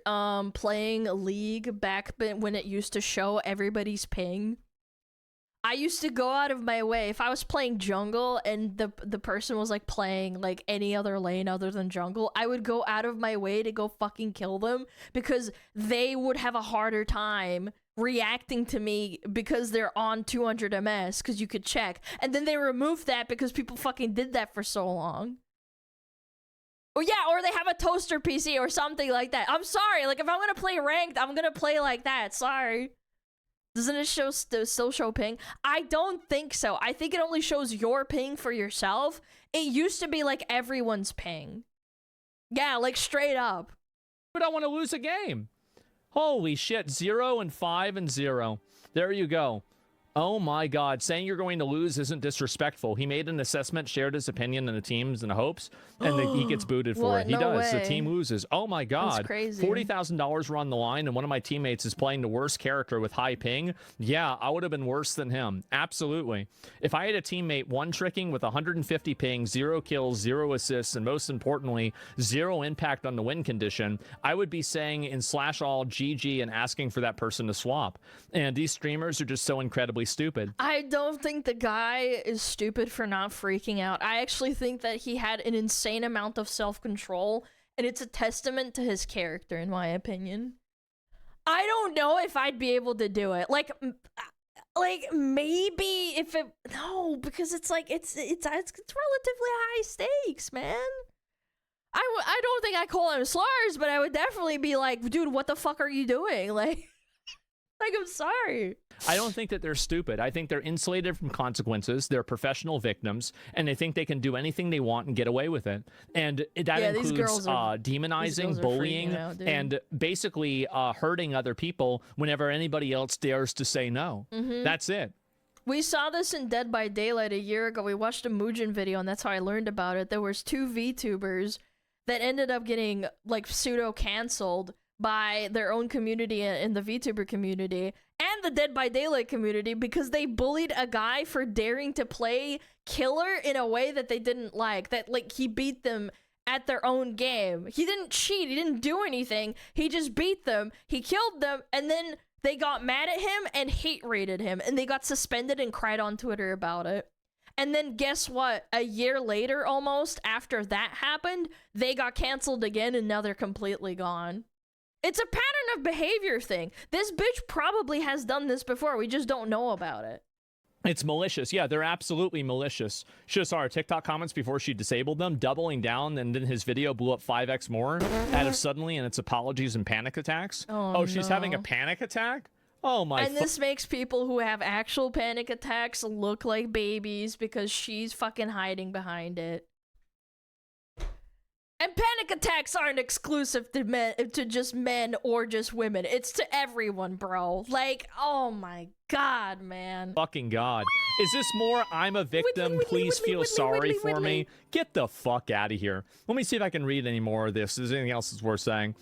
playing League back when it used to show everybody's ping? I used to go out of my way if I was playing jungle and the person was like playing like any other lane other than jungle, I would go out of my way to go fucking kill them because they would have a harder time reacting to me because they're on 200 ms because you could check, and then they removed that because people fucking did that for so long. Or yeah, or they have a toaster PC or something like that. I'm sorry, like if I'm gonna play ranked, I'm gonna play like that. Sorry. Doesn't it still show ping? I don't think so. I think it only shows your ping for yourself. It used to be like everyone's ping. Yeah, like straight up. But I want to lose a game. Holy shit, 0 and 5 and 0. There you go. Oh my god, saying you're going to lose isn't disrespectful. He made an assessment, shared his opinion in the teams and hopes, and he gets booted for it. He does. The team loses. Oh my god. That's crazy. $40,000 were on the line, and one of my teammates is playing the worst character with high ping. Yeah, I would have been worse than him. Absolutely. If I had a teammate one-tricking with 150 ping, 0 kills, 0 assists, and most importantly, 0 impact on the win condition, I would be saying in /all GG and asking for that person to swap. And these streamers are just so incredibly stupid. I don't think the guy is stupid for not freaking out. I actually think that he had an insane amount of self-control, and it's a testament to his character, in my opinion. I don't know if I'd be able to do it. Like maybe if it... No, because it's like, it's relatively high stakes, man. I don't think I call him slurs, but I would definitely be like, dude, what the fuck are you doing? Like, I'm sorry. I don't think that they're stupid. I think they're insulated from consequences. They're professional victims, and they think they can do anything they want and get away with it. And that includes demonizing, bullying, and basically hurting other people whenever anybody else dares to say no. That's it. We saw this in Dead by Daylight a year ago. We watched a Muujin video, and that's how I learned about it. There was 2 VTubers that ended up getting like pseudo-canceled by their own community in the VTuber community and the Dead by Daylight community because they bullied a guy for daring to play killer in a way that they didn't like. That like he beat them at their own game. He didn't cheat. He didn't do anything. He just beat them. He killed them, and then they got mad at him and hate rated him, and they got suspended and cried on Twitter about it. And then guess what? A year later, almost after that happened, they got canceled again, and now they're completely gone. It's a pattern of behavior thing. This bitch probably has done this before. We just don't know about it. It's malicious. Yeah, they're absolutely malicious. Should have saw her TikTok comments before she disabled them, doubling down, and then his video blew up 5x more out of suddenly, and it's apologies and panic attacks. Oh, she's having a panic attack? Oh my. And this makes people who have actual panic attacks look like babies because she's fucking hiding behind it. And panic attacks aren't exclusive to men, to just men or just women. It's to everyone, bro. Like, oh my god, man. Fucking god. Is this more I'm a victim, please feel sorry for me? Get the fuck out of here. Let me see if I can read any more of this. Is there anything else that's worth saying?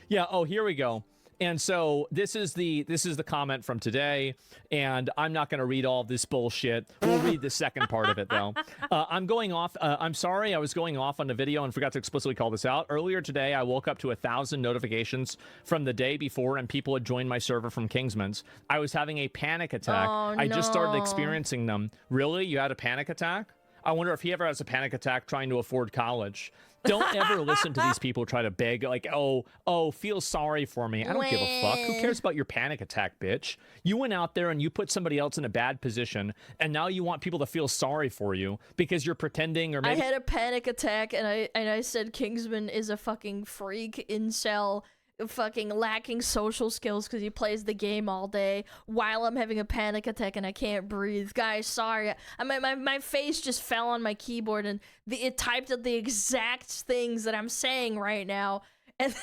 Yeah, oh, here we go. And so this is the comment from today, and I'm not going to read all this bullshit. We'll read the second part of it, though. I'm going off. I'm sorry, I was going off on the video and forgot to explicitly call this out. Earlier today, I woke up to 1,000 notifications from the day before, and people had joined my server from Kingsman's. I was having a panic attack. Oh, I just started no. experiencing them. Really? You had a panic attack? I wonder if he ever has a panic attack trying to afford college. Don't ever listen to these people try to beg, like, oh, feel sorry for me. I don't give a fuck. Who cares about your panic attack, bitch? You went out there and you put somebody else in a bad position, and now you want people to feel sorry for you because you're pretending or maybe... I had a panic attack, and I said Kingsman is a fucking freak incel, fucking lacking social skills because he plays the game all day while I'm having a panic attack and I can't breathe. Guys, sorry. My face just fell on my keyboard and it typed out the exact things that I'm saying right now and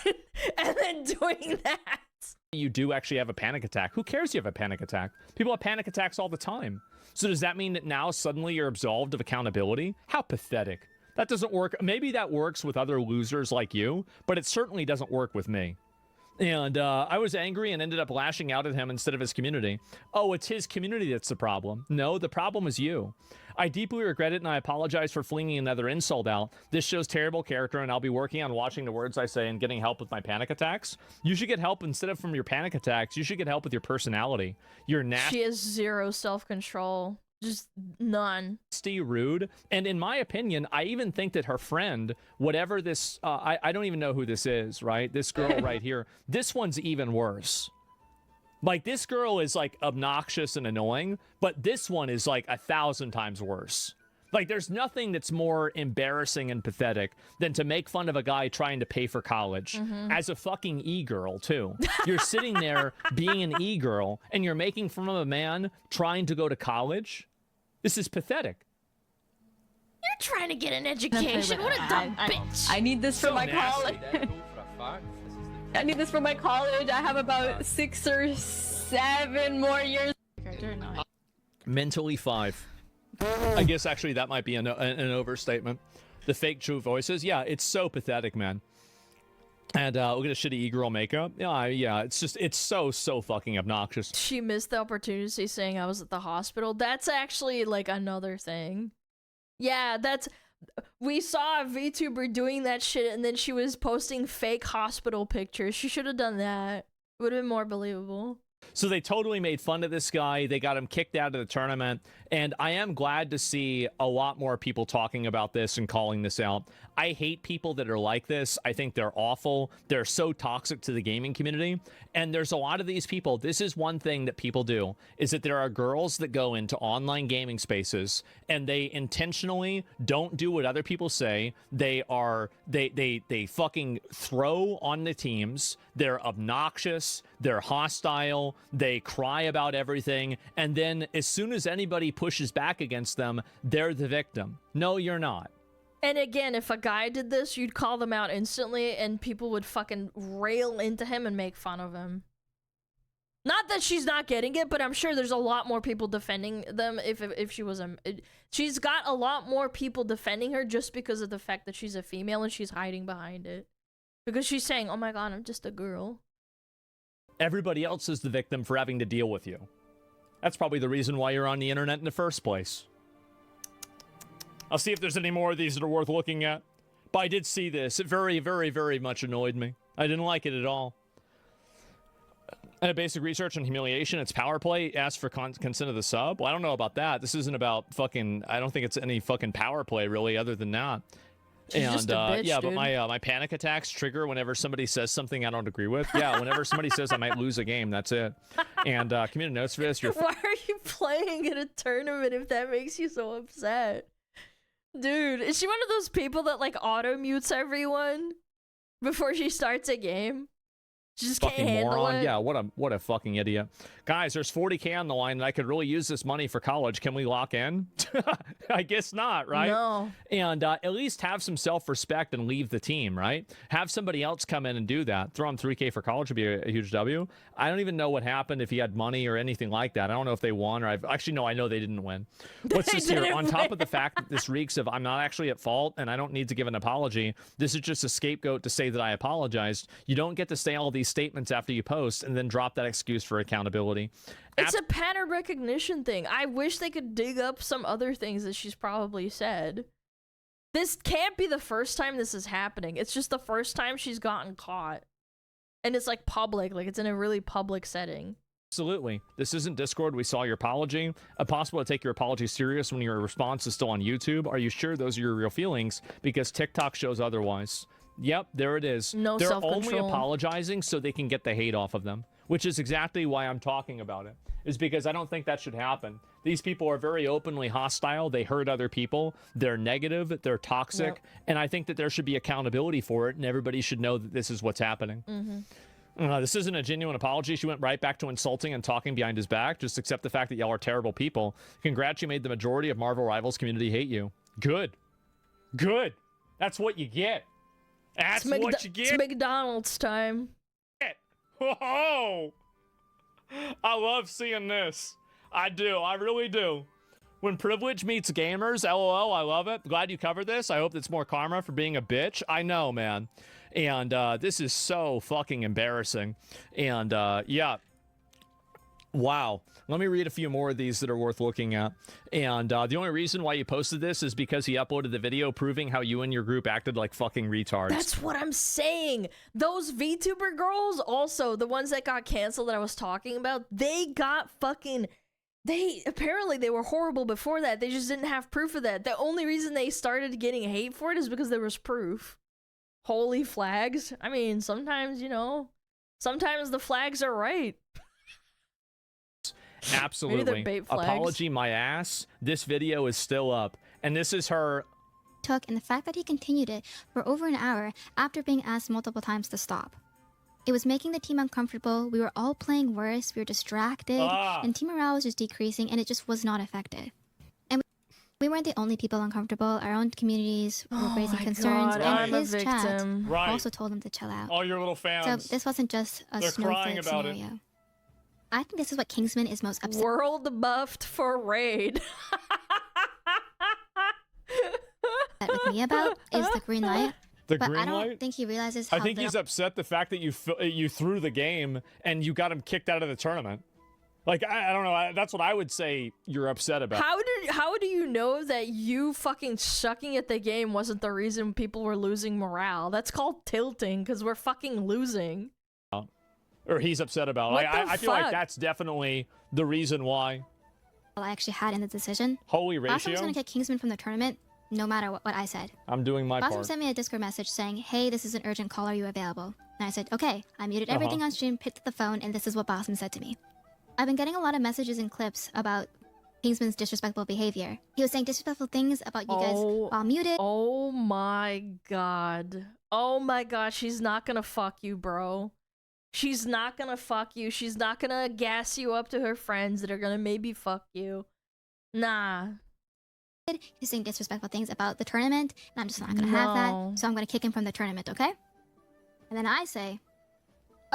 then doing that. You do actually have a panic attack. Who cares you have a panic attack? People have panic attacks all the time. So does that mean that now suddenly you're absolved of accountability? How pathetic. That doesn't work. Maybe that works with other losers like you, but it certainly doesn't work with me. And I was angry and ended up lashing out at him instead of his community. Oh, it's his community that's the problem. No, the problem is you. I deeply regret it, and I apologize for flinging another insult out. This shows terrible character, and I'll be working on watching the words I say and getting help with my panic attacks. You should get help instead of from your panic attacks. You should get help with your personality. You're nasty. She has zero self-control. Just none. Rude. And in my opinion, I even think that her friend, whatever this, I don't even know who this is, right? This girl right here, this one's even worse. Like, this girl is, like, obnoxious and annoying, but this one is, like, 1,000 times worse. Like, there's nothing that's more embarrassing and pathetic than to make fun of a guy trying to pay for college as a fucking e-girl, too. You're sitting there being an e-girl, and you're making fun of a man trying to go to college? This is pathetic. You're trying to get an education. What a dumb bitch. I need this for my college. Fuck. I need this for my college. I have about 6 or 7 more years. Mentally 5. I guess actually that might be an overstatement. The fake true voices. Yeah, it's so pathetic, man. And look at a shitty e-girl makeup. Yeah, it's just, it's so fucking obnoxious. She missed the opportunity saying I was at the hospital. That's actually, like, another thing. Yeah, that's... We saw a VTuber doing that shit, and then she was posting fake hospital pictures. She should have done that. It would have been more believable. So they totally made fun of this guy. They got him kicked out of the tournament. And I am glad to see a lot more people talking about this and calling this out. I hate people that are like this. I think they're awful. They're so toxic to the gaming community. And there's a lot of these people. This is one thing that people do, is that there are girls that go into online gaming spaces and they intentionally don't do what other people say. They fucking throw on the teams. They're obnoxious. They're hostile. They cry about everything. And then as soon as anybody pushes back against them, they're the victim. No, you're not. And again, if a guy did this, you'd call them out instantly and people would fucking rail into him and make fun of him. Not that she's not getting it, but I'm sure there's a lot more people defending them if she was a... She's got a lot more people defending her just because of the fact that she's a female and she's hiding behind it. Because she's saying, oh my god, I'm just a girl. Everybody else is the victim for having to deal with you. That's probably the reason why you're on the internet in the first place. I'll see if there's any more of these that are worth looking at. But I did see this. It very, very, very much annoyed me. I didn't like it at all. And a basic research on humiliation. It's power play. Ask for consent of the sub. Well, I don't know about that. This isn't about fucking... I don't think it's any fucking power play, really, other than that. She's just a bitch, yeah, dude. but my panic attacks trigger whenever somebody says something I don't agree with. Yeah, whenever somebody says I might lose a game, that's it. And community notes for this. Why are you playing in a tournament if that makes you so upset? Dude, is she one of those people that, like, auto-mutes everyone before she starts a game? She just can't handle moron. it. Yeah, what a fucking idiot. Guys, there's 40K on the line, and I could really use this money for college. Can we lock in? I guess not, right? No. And at least have some self-respect and leave the team, right? Have somebody else come in and do that. Throw him 3K for college would be a huge W. I don't even know what happened, if he had money or anything like that. I don't know if they won or actually, no, I know they didn't win. What's this here? On top of the fact that this reeks of I'm not actually at fault and I don't need to give an apology, this is just a scapegoat to say that I apologized. You don't get to say all these statements after you post and then drop that excuse for accountability. It's a pattern recognition thing. I wish they could dig up some other things that she's probably said. This can't be the first time this is happening. It's just the first time she's gotten caught. And it's like public, like it's in a really public setting. Absolutely. This isn't Discord. We saw your apology. Impossible to take your apology serious when your response is still on YouTube. Are you sure those are your real feelings? Because TikTok shows otherwise. Yep, there it is. No They're self-control. only apologizing so they can get the hate off of them, which is exactly why I'm talking about it, is because I don't think that should happen. These people are very openly hostile. They hurt other people. They're negative. They're toxic. Yep. And I think that there should be accountability for it, and everybody should know that this is what's happening. This isn't a genuine apology. She went right back to insulting and talking behind his back. Just accept the fact that y'all are terrible people. Congrats, you made the majority of Marvel Rivals community hate you. Good. Good. That's what you get. That's what you get. It's McDonald's time. Whoa! I love seeing this. I do. I really do. When privilege meets gamers, LOL, I love it. Glad you covered this. I hope it's more karma for being a bitch. I know, man. And this is so fucking embarrassing. And yeah. Wow. Let me read a few more of these that are worth looking at. And the only reason why you posted this is because he uploaded the video proving how you and your group acted like fucking retards. That's what I'm saying. Those VTuber girls, also, the ones that got canceled that I was talking about, they got fucking... Apparently they were horrible before that. They just didn't have proof of that. The only reason they started getting hate for it is because there was proof. Holy flags. I mean, sometimes, you know, sometimes the flags are right. Absolutely. bait flags. Apology my ass. This video is still up. And this is her... took, and the fact that he continued it for over an hour after being asked multiple times to stop. It was making the team uncomfortable. We were all playing worse. We were distracted, and team morale was just decreasing, and it just was not effective. And we weren't the only people uncomfortable. Our own communities were raising concerns, and his chat also told him to chill out. All your little fans. So this wasn't just a snowflake scenario. I think this is what Kingsman is most upset World buffed for raid. with me about is the green light. The but green I don't light? think he realizes how I think he's upset the fact that you threw the game and you got him kicked out of the tournament. Like, I don't know. That's what I would say you're upset about. How do you know that you fucking sucking at the game wasn't the reason people were losing morale? That's called tilting, because we're fucking losing. Or he's upset about it. I feel like that's definitely the reason why. I actually had in the decision. Holy ratio. Boston was going to kick Kingsman from the tournament, no matter what I said. I'm doing my Boston part. sent me a Discord message saying, hey, this is an urgent call, are you available? And I said, okay. I muted everything on stream, picked up the phone, and this is what Boston said to me. I've been getting a lot of messages and clips about Kingsman's disrespectful behavior. He was saying disrespectful things about you guys while muted. Oh my god. Oh my god, she's not gonna fuck you, bro. She's not gonna fuck you. She's not gonna gas you up to her friends that are gonna maybe fuck you. Nah. He's saying disrespectful things about the tournament, and I'm just not gonna have that, so I'm gonna kick him from the tournament, okay? And then I say,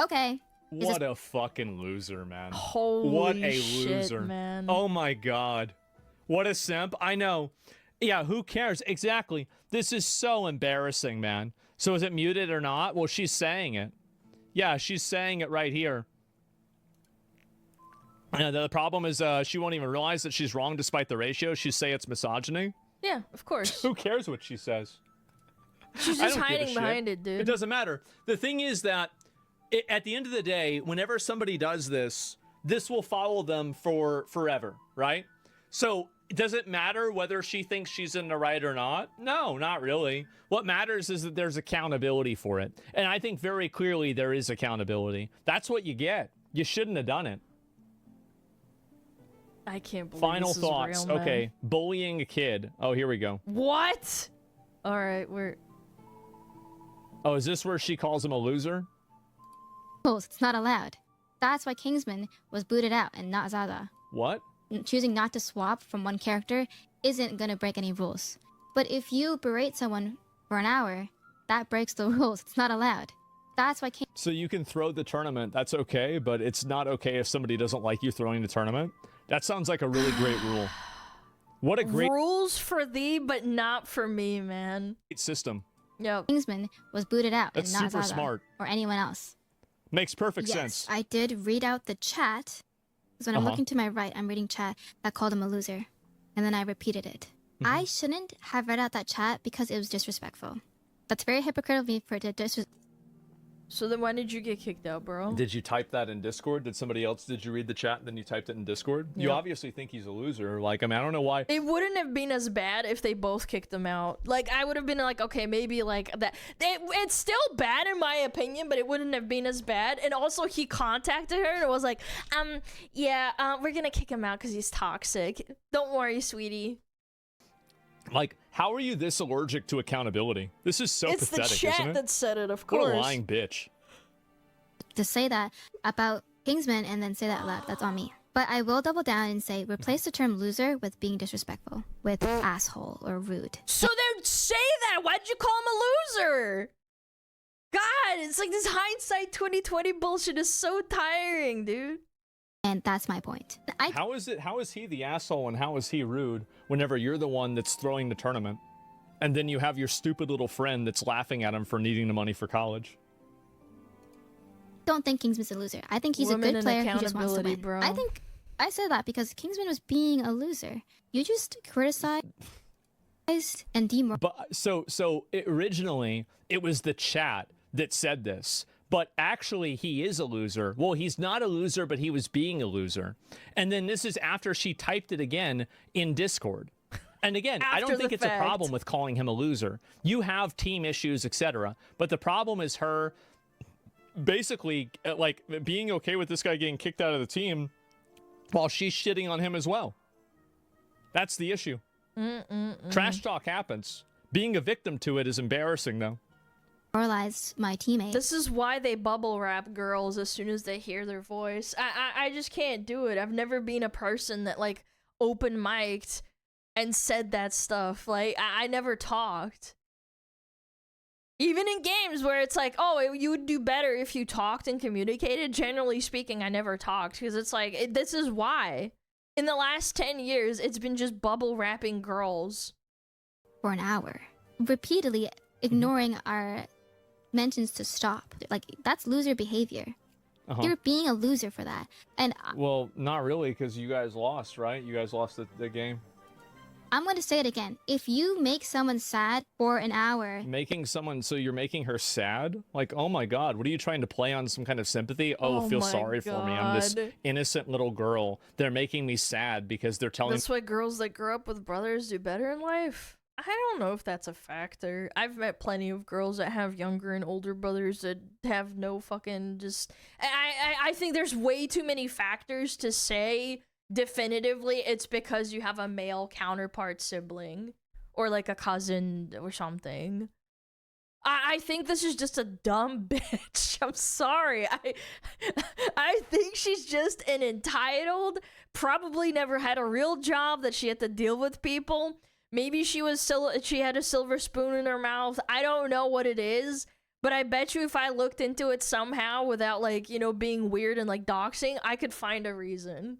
okay. What a fucking loser, man. Holy what a shit, loser. Man. Oh my god. What a simp. I know. Yeah, who cares? Exactly. This is so embarrassing, man. So is it muted or not? Well, she's saying it. Yeah, she's saying it right here. And the problem is she won't even realize that she's wrong despite the ratio. She'd say it's misogyny. Yeah, of course. Who cares what she says? She's just hiding behind it, dude. It doesn't matter. The thing is that at the end of the day, whenever somebody does this, this will follow them for forever, right? So does it matter whether she thinks she's in the right or not? No, not really. What matters is that there's accountability for it. And I think very clearly there is accountability. That's what you get. You shouldn't have done it. I can't believe Final this is thoughts. real, man. Okay, bullying a kid. Oh, here we go. What? All right, we're... Oh, is this where she calls him a loser? Rules, it's not allowed. That's why Kingsman was booted out and not Zaza. What? Choosing not to swap from one character isn't gonna break any rules. But if you berate someone for an hour, that breaks the rules. It's not allowed. That's why So you can throw the tournament, that's okay, but it's not okay if somebody doesn't like you throwing the tournament? That sounds like a really great rule. What a great rules for thee, but not for me, man. system. Yep. Kingsman was booted out That's and not super Zaza smart. or anyone else. Makes perfect Yes, sense. I did read out the chat. Because when I'm looking to my right, I'm reading chat that called him a loser. And then I repeated it. I shouldn't have read out that chat because it was disrespectful. That's very hypocritical of me for it to So then why did you get kicked out, bro? Did you type that in Discord? Did you read the chat and then you typed it in Discord? Yep. You obviously think he's a loser. Like, I mean, I don't know why. It wouldn't have been as bad if they both kicked him out. Like, I would have been like, okay, maybe like that. It's still bad in my opinion, but it wouldn't have been as bad. And also he contacted her and was like, we're gonna kick him out because he's toxic. Don't worry, sweetie. Like, how are you this allergic to accountability? This is so It's pathetic, the chat isn't it? that said it, of course. What a lying bitch. to say that about Kingsman and then say that loud. That's on me. But I will double down and say replace the term loser with being disrespectful, with asshole or rude. So then say that. Why'd you call him a loser? God, it's like this hindsight 2020 bullshit is so tiring, dude. And that's my point. How is he the asshole and how is he rude whenever you're the one that's throwing the tournament? And then you have your stupid little friend that's laughing at him for needing the money for college. Don't think Kingsman's a loser. I think he's Women a good and player who just wants to accountability, win. bro. I think I said that because Kingsman was being a loser. You just criticized and demoralized. But so originally it was the chat that said this, but actually he is a loser. Well, he's not a loser, but he was being a loser. And then this is after she typed it again in Discord. And again, I don't think it's a problem with calling him a loser. You have team issues, etc. But the problem is her basically like being okay with this guy getting kicked out of the team while she's shitting on him as well. That's the issue. Trash talk happens. Being a victim to it is embarrassing, though. Demoralized my teammates. This is why they bubble wrap girls as soon as they hear their voice. I just can't do it. I've never been a person that like open mic'd and said that stuff. Like I never talked. Even in games where it's like, oh, you would do better if you talked and communicated. Generally speaking, I never talked because it's like, this is why. In the last 10 years, it's been just bubble wrapping girls. For an hour. Repeatedly ignoring our mentions to stop. Like, that's loser behavior. You're being a loser for that. And Well, not really, because you guys lost, right? You guys lost the game. I'm going to say it again. If you make someone sad for an hour... Making someone, so you're making her sad? Like, oh my god, what are you trying to play on some kind of sympathy? Oh, feel sorry for me. I'm this innocent little girl. They're making me sad because they're telling me... That's why girls that grow up with brothers do better in life? I don't know if that's a factor. I've met plenty of girls that have younger and older brothers that have no fucking just... I think there's way too many factors to say... definitively it's because you have a male counterpart sibling or like a cousin or something. I think this is just a dumb bitch. I'm sorry. I think she's just an entitled, probably never had a real job that she had to deal with people. Maybe she had a silver spoon in her mouth. I don't know what it is. But I bet you if I looked into it somehow without like, you know, being weird and like doxing, I could find a reason.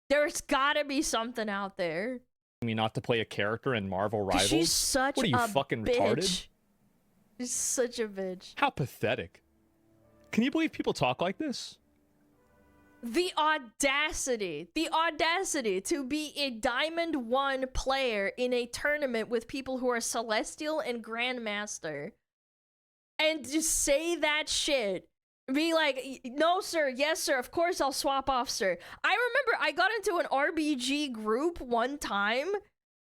There's gotta be something out there. Me not to play a character in Marvel Rivals? She's such what are you, a fucking bitch. retarded? She's such a bitch. How pathetic. Can you believe people talk like this? The audacity to be a Diamond 1 player in a tournament with people who are Celestial and Grandmaster. And just say that shit. Be like, no, sir. Yes, sir. Of course I'll swap off, sir. I remember I got into an RBG group one time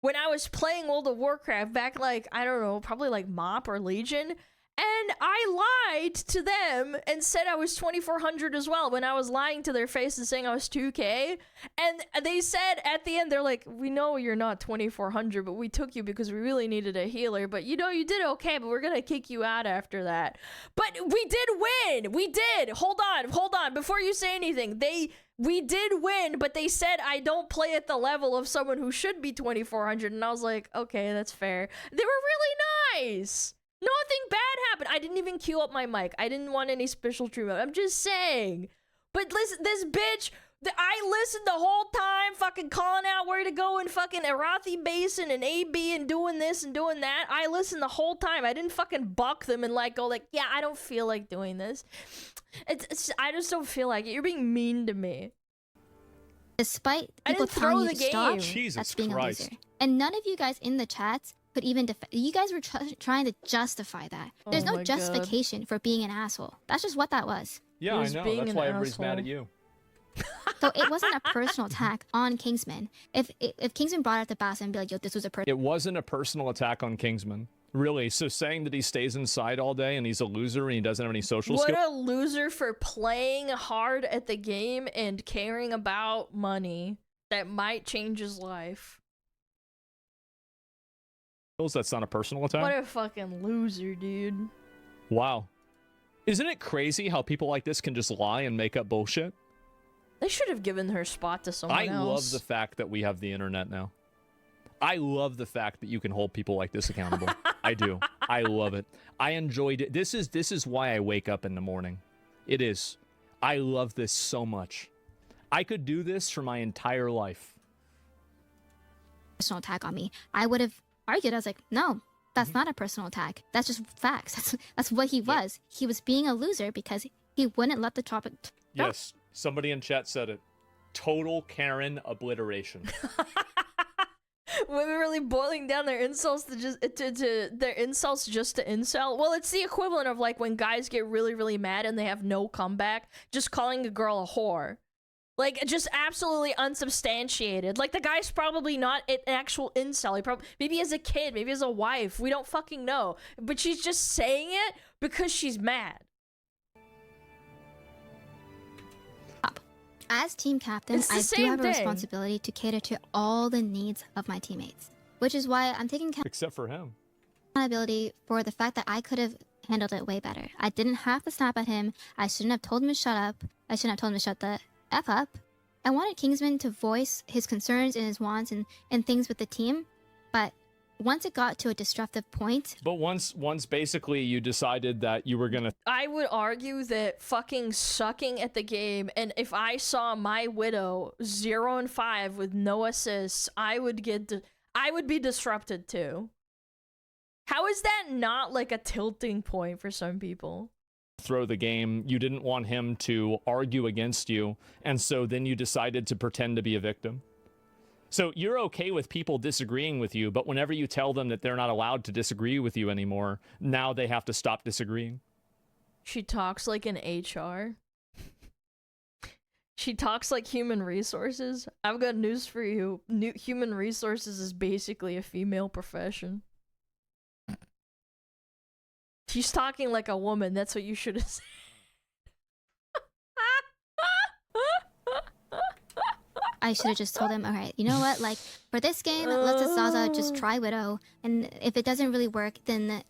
when I was playing World of Warcraft back, like, I don't know, probably like MOP or Legion. And I lied to them and said I was 2400 as well when I was lying to their faces saying I was 2K. And they said at the end, they're like, we know you're not 2400, but we took you because we really needed a healer. But you know, you did okay, but we're going to kick you out after that. But we did win. We did. Hold on. Before you say anything, we did win, but they said I don't play at the level of someone who should be 2400. And I was like, okay, that's fair. They were really nice. Nothing bad happened. I didn't even queue up my mic. I didn't want any special treatment. I'm just saying. But listen, this bitch, I listened the whole time fucking calling out where to go in fucking Arathi Basin and AB and doing this and doing that. I listened the whole time. I didn't fucking buck them and like go like, yeah, I don't feel like doing this. I just don't feel like it. You're being mean to me. Despite people telling you to stop, Jesus that's being Christ. a loser. And none of you guys in the chats could even you guys were trying to justify that. There's no justification for being an asshole. That's just what that was. Yeah, I know. That's why everybody's mad at you. So it wasn't a personal attack on Kingsman. If Kingsman brought up the Bass and be like, yo, this was a personal... It wasn't a personal attack on Kingsman. Really? So saying that he stays inside all day and he's a loser and he doesn't have any social skills? What a loser for playing hard at the game and caring about money that might change his life. That's not a personal attack? What a fucking loser, dude. Wow. Isn't it crazy how people like this can just lie and make up bullshit? They should have given her spot to someone else. I love the fact that we have the internet now. I love the fact that you can hold people like this accountable. I do. I love it. I enjoyed it. This is why I wake up in the morning. It is. I love this so much. I could do this for my entire life. Personal attack on me. I would have argued. I was like, no, that's not a personal attack. That's just facts. That's what he was. He was being a loser because he wouldn't let the topic drop. Yes, somebody in chat said it. Total Karen obliteration. Women really boiling down their insults to just to their insults just to incel. Well, it's the equivalent of like when guys get really, really mad and they have no comeback, just calling a girl a whore. Like, just absolutely unsubstantiated. Like, the guy's probably not an actual incel. He probably, maybe as a kid, maybe as a wife. We don't fucking know. But she's just saying it because she's mad. As team captain, I do have a responsibility to cater to all the needs of my teammates, which is why I'm taking Except for him. accountability for the fact that I could have handled it way better. I didn't have to snap at him. I shouldn't have told him to shut up. I shouldn't have told him to shut the F up. I wanted Kingsman to voice his concerns and his wants and things with the team, but once it got to a disruptive point... But once basically you decided that you were gonna... I would argue that fucking sucking at the game, and if I saw my Widow 0 and 5 with no assists, I would be disrupted too. How is that not like a tilting point for some people? Throw the game, you didn't want him to argue against you, and so then you decided to pretend to be a victim. So you're okay with people disagreeing with you, but whenever you tell them that they're not allowed to disagree with you anymore, now they have to stop disagreeing. She talks like an HR. She talks like human resources. I've got news for you. Human resources is basically a female profession. She's talking like a woman. That's what you should have said. I should have just told him, all right, you know what? Like, for this game, let's Zaza just try Widow. And if it doesn't really work, then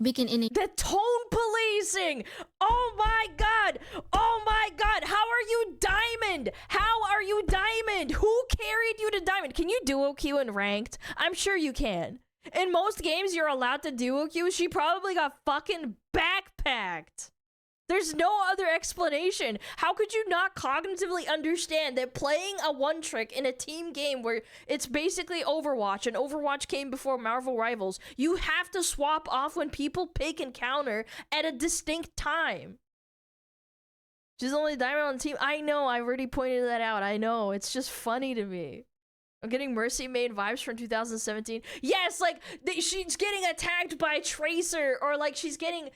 we can... The tone policing! Oh my god! Oh my god! How are you Diamond? How are you Diamond? Who carried you to Diamond? Can you duo queue in ranked? I'm sure you can. In most games, you're allowed to duo queue. She probably got fucking backpacked. There's no other explanation. How could you not cognitively understand that playing a one trick in a team game where it's basically Overwatch, and Overwatch came before Marvel Rivals, you have to swap off when people pick and counter at a distinct time. She's only Diamond on the team. I know, I already pointed that out. I know, it's just funny to me. I'm getting Mercy Maid vibes from 2017. Yes, like, she's getting attacked by Tracer, or like she's getting...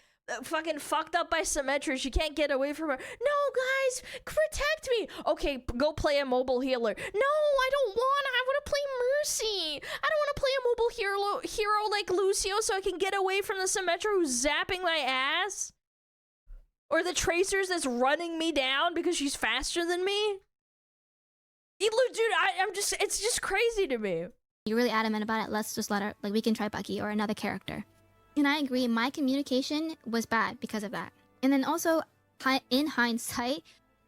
fucking fucked up by Symmetra. She can't get away from her. No, guys, protect me. Okay, go play a mobile healer. No, I don't want. I want to play Mercy. I don't want to play a mobile hero like Lucio so I can get away from the Symmetra who's zapping my ass. Or the Tracers that's running me down because she's faster than me. Dude, it's just crazy to me. You're really adamant about it. Let's just let her, like, we can try Bucky or another character. And I agree, my communication was bad because of that. And then also, in hindsight,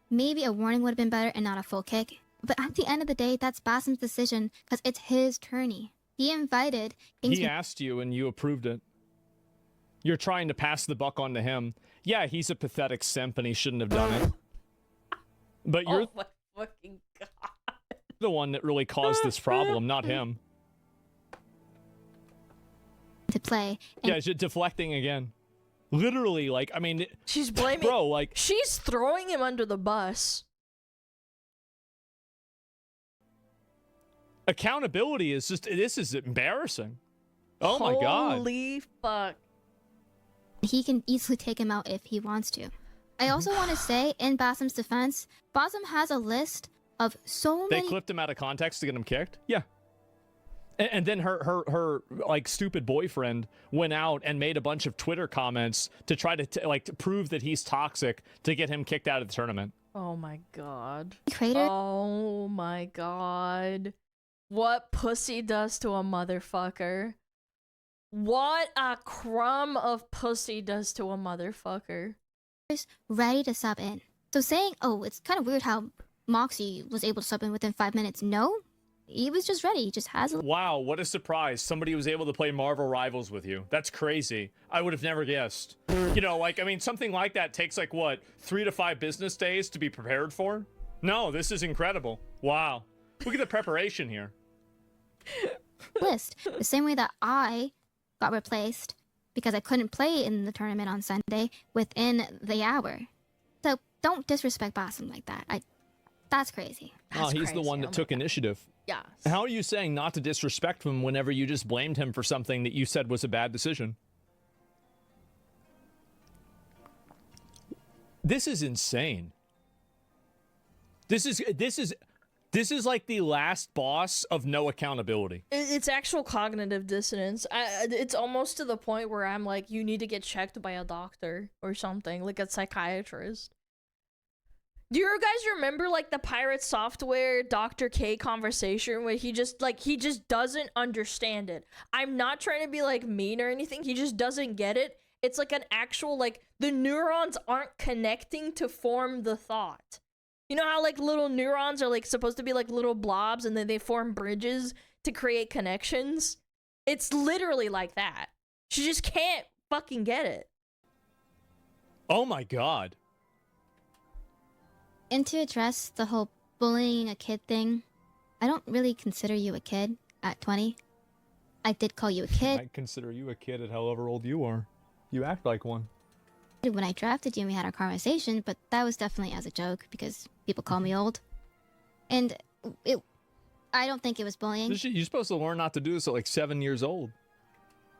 maybe a warning would have been better and not a full kick. But at the end of the day, that's Basim's decision because it's his tourney. He invited... He asked you and you approved it. You're trying to pass the buck on to him. Yeah, he's a pathetic simp and he shouldn't have done it. But you're oh my fucking god. The one that really caused this problem, not him. To play. Yeah, she's deflecting again. Literally, like, I mean... She's blaming... Bro, like... She's throwing him under the bus. Accountability is just... This is embarrassing. Oh my god. Holy fuck. He can easily take him out if he wants to. I also want to say, in Basim's defense, Basim has a list of so many... They clipped him out of context to get him kicked? Yeah. And then her like stupid boyfriend went out and made a bunch of Twitter comments to try to to prove that he's toxic to get him kicked out of the tournament. Oh my god. Crater? Oh my god. What pussy does to a motherfucker. What a crumb of pussy does to a motherfucker. Ready to sub in. So saying, oh, it's kind of weird how Moxie was able to sub in within 5 minutes. No. He was just ready. He just has a... Wow, what a surprise. Somebody was able to play Marvel Rivals with you. That's crazy. I would have never guessed. You know, like, I mean, something like that takes, like, what, 3 to 5 business days to be prepared for? No, this is incredible. Wow. Look at the preparation here. list. The same way that I got replaced because I couldn't play in the tournament on Sunday within the hour. So don't disrespect Bossum like that. That's crazy. Oh, he's the one that took initiative. Yeah. How are you saying not to disrespect him whenever you just blamed him for something that you said was a bad decision? This is insane. This is like the last boss of no accountability. It's actual cognitive dissonance. It's almost to the point where I'm like, you need to get checked by a doctor or something, like a psychiatrist. Do you guys remember like the Pirate Software Dr. K conversation where he just doesn't understand it? I'm not trying to be like mean or anything. He just doesn't get it. It's like an actual, like, the neurons aren't connecting to form the thought. You know how like little neurons are like supposed to be like little blobs and then they form bridges to create connections? It's literally like that. She just can't fucking get it. Oh my god. And to address the whole bullying a kid thing, I don't really consider you a kid at 20. I did call you a kid. I consider you a kid at however old you are. You act like one. When I drafted you and we had our conversation, but that was definitely as a joke because people call me old. And I don't think it was bullying. You're supposed to learn not to do this at like 7 years old.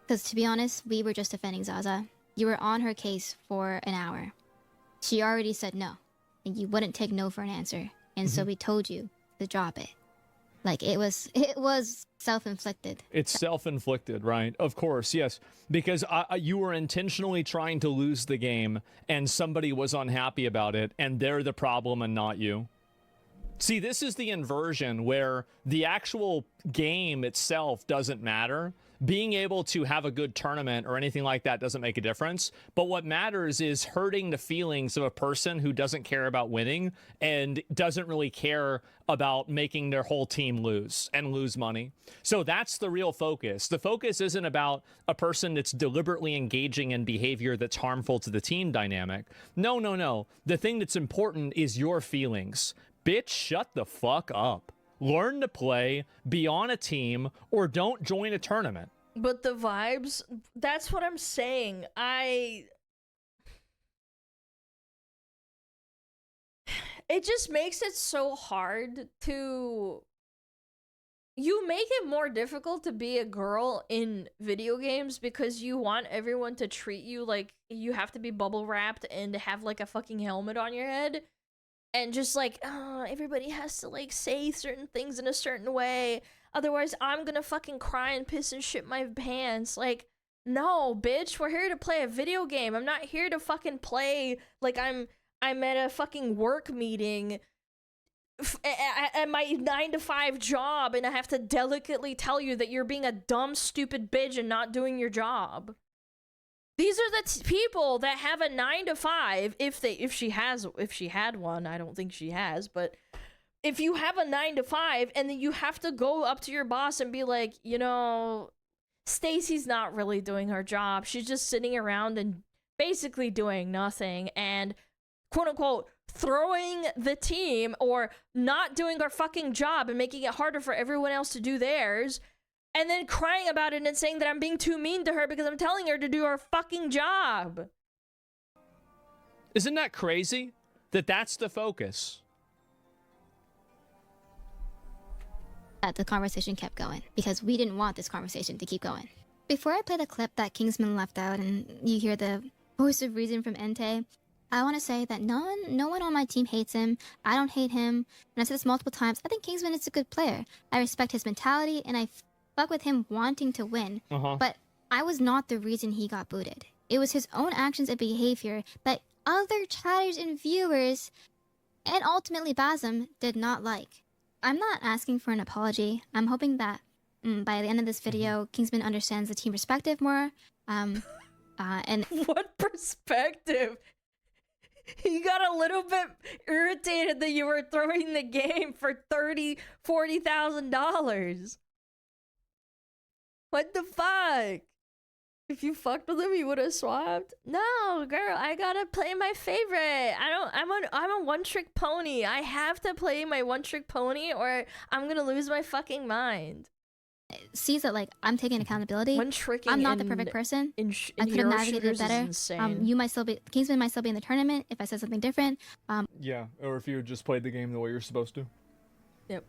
Because to be honest, we were just defending Zaza. You were on her case for an hour. She already said no. And you wouldn't take no for an answer. And so we told you to drop it. Like, it was self-inflicted. It's self-inflicted, right? Of course, yes. Because you were intentionally trying to lose the game, and somebody was unhappy about it, and they're the problem and not you. See, this is the inversion where the actual game itself doesn't matter. Being able to have a good tournament or anything like that doesn't make a difference. But what matters is hurting the feelings of a person who doesn't care about winning and doesn't really care about making their whole team lose and lose money. So that's the real focus. The focus isn't about a person that's deliberately engaging in behavior that's harmful to the team dynamic. No, no, no. The thing that's important is your feelings. Bitch, shut the fuck up. Learn to play, be on a team, or don't join a tournament. But the vibes, that's what I'm saying. It just makes it so hard to... You make it more difficult to be a girl in video games because you want everyone to treat you like you have to be bubble wrapped and have like a fucking helmet on your head. And just like, oh, everybody has to like say certain things in a certain way. Otherwise, I'm gonna fucking cry and piss and shit my pants. Like, no, bitch, we're here to play a video game. I'm not here to fucking play like I'm at a fucking work meeting at my 9-to-5 job, and I have to delicately tell you that you're being a dumb, stupid bitch and not doing your job. These are the people that have a 9-to-5, if she had one. I don't think she has, but if you have a 9-to-5 and then you have to go up to your boss and be like, you know, Stacy's not really doing her job. She's just sitting around and basically doing nothing and quote unquote throwing the team or not doing our fucking job and making it harder for everyone else to do theirs. And then crying about it and saying that I'm being too mean to her because I'm telling her to do her fucking job. Isn't that crazy? That's the focus. That the conversation kept going because we didn't want this conversation to keep going. Before I play the clip that Kingsman left out and you hear the voice of reason from Entei, I want to say that no one on my team hates him. I don't hate him. And I've said this multiple times. I think Kingsman is a good player. I respect his mentality and I fuck with him wanting to win. But I was not the reason he got booted. It was his own actions and behavior that other chatters and viewers, and ultimately Basm, did not like. I'm not asking for an apology. I'm hoping that by the end of this video, Kingsman understands the team perspective more. And what perspective? He got a little bit irritated that you were throwing the game for $40,000. What the fuck? If you fucked with him, you would have swapped? No, girl, I gotta play my favorite. I'm a one-trick pony. I have to play my one-trick pony or I'm gonna lose my fucking mind. sees that like I'm taking accountability. When tricking I'm not the in- perfect person. in I could have hero navigated shooters it is better. insane. You might still be Kingsman might still be in the tournament if I said something different. Yeah, or if you just played the game the way you're supposed to. Yep.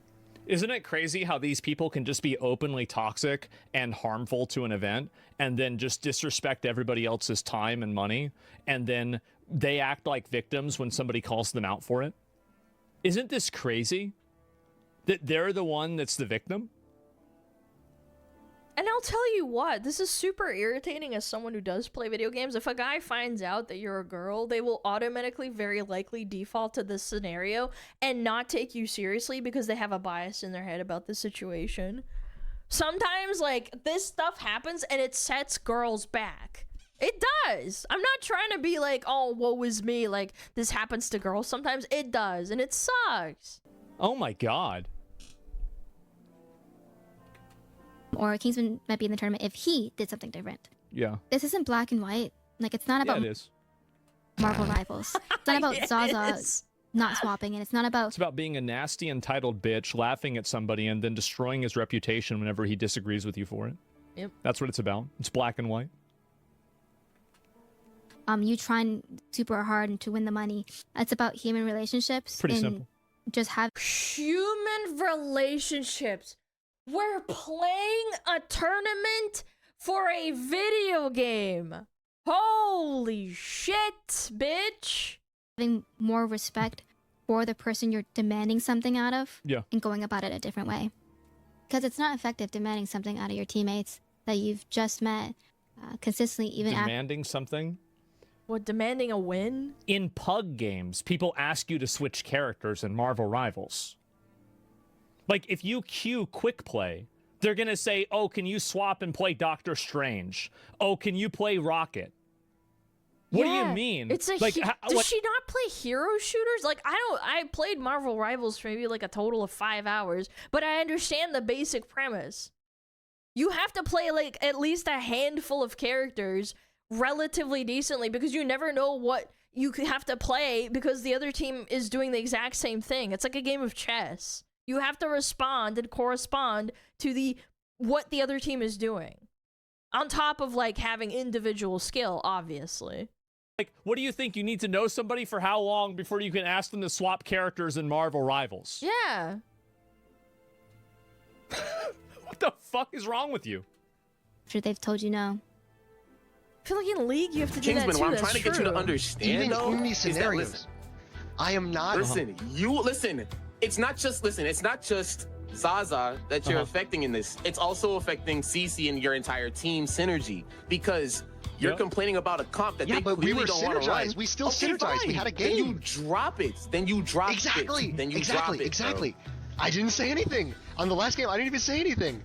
Isn't it crazy how these people can just be openly toxic and harmful to an event and then just disrespect everybody else's time and money, and then they act like victims when somebody calls them out for it? Isn't this crazy? That they're the one that's the victim? And I'll tell you what, this is super irritating as someone who does play video games. If a guy finds out that you're a girl, they will automatically very likely default to this scenario and not take you seriously because they have a bias in their head about the situation. Sometimes, like, this stuff happens and it sets girls back. It does. I'm not trying to be like, oh, woe is me, like, this happens to girls. Sometimes it does, and it sucks. Oh my god. Or Kingsman might be in the tournament if he did something different. Yeah. This isn't black and white. Like it's not Yeah, about it is. Marvel Rivals. It's not about Zaza Yes. not swapping, and it's not about It's about being a nasty, entitled bitch, laughing at somebody, and then destroying his reputation whenever he disagrees with you for it. Yep. That's what it's about. It's black and white. you trying super hard to win the money. It's about human relationships. Pretty and simple. Just have Human relationships. We're playing a tournament for a video game. Holy shit, bitch. having more respect for the person you're demanding something out of. Yeah. And going about it a different way. Because it's not effective demanding something out of your teammates that you've just met consistently, even after. Demanding something? What, demanding a win? In pug games, people ask you to switch characters in Marvel Rivals. Like, if you queue quick play, they're gonna say, oh, can you swap and play Doctor Strange? Oh, can you play Rocket? What do you Yeah, mean? It's a like, does she not play hero shooters? Like, I played Marvel Rivals for maybe like a total of 5 hours, but I understand the basic premise. You have to play like at least a handful of characters relatively decently because you never know what you have to play because the other team is doing the exact same thing. It's like a game of chess. You have to respond and correspond to what the other team is doing. On top of like having individual skill, obviously. Like, what do you think? You need to know somebody for how long before you can ask them to swap characters in Marvel Rivals? Yeah. What the fuck is wrong with you? After they've told you no. I feel like in League you have to do that Kingsman, too. what I'm That's trying to get you to true. understand, Even though, in these is that, scenarios, listen, I am not. listen, it's not just Zaza that you're affecting in this. It's also affecting CC and your entire team synergy because you're complaining about a comp that Yeah, they but we clearly were don't want to run. synergized. We still Okay, synergized. We fine. had a Then you game. drop it. Then you drop Exactly. it. Then you exactly. drop it. Exactly. Bro. I didn't say anything on the last game. I didn't even say anything.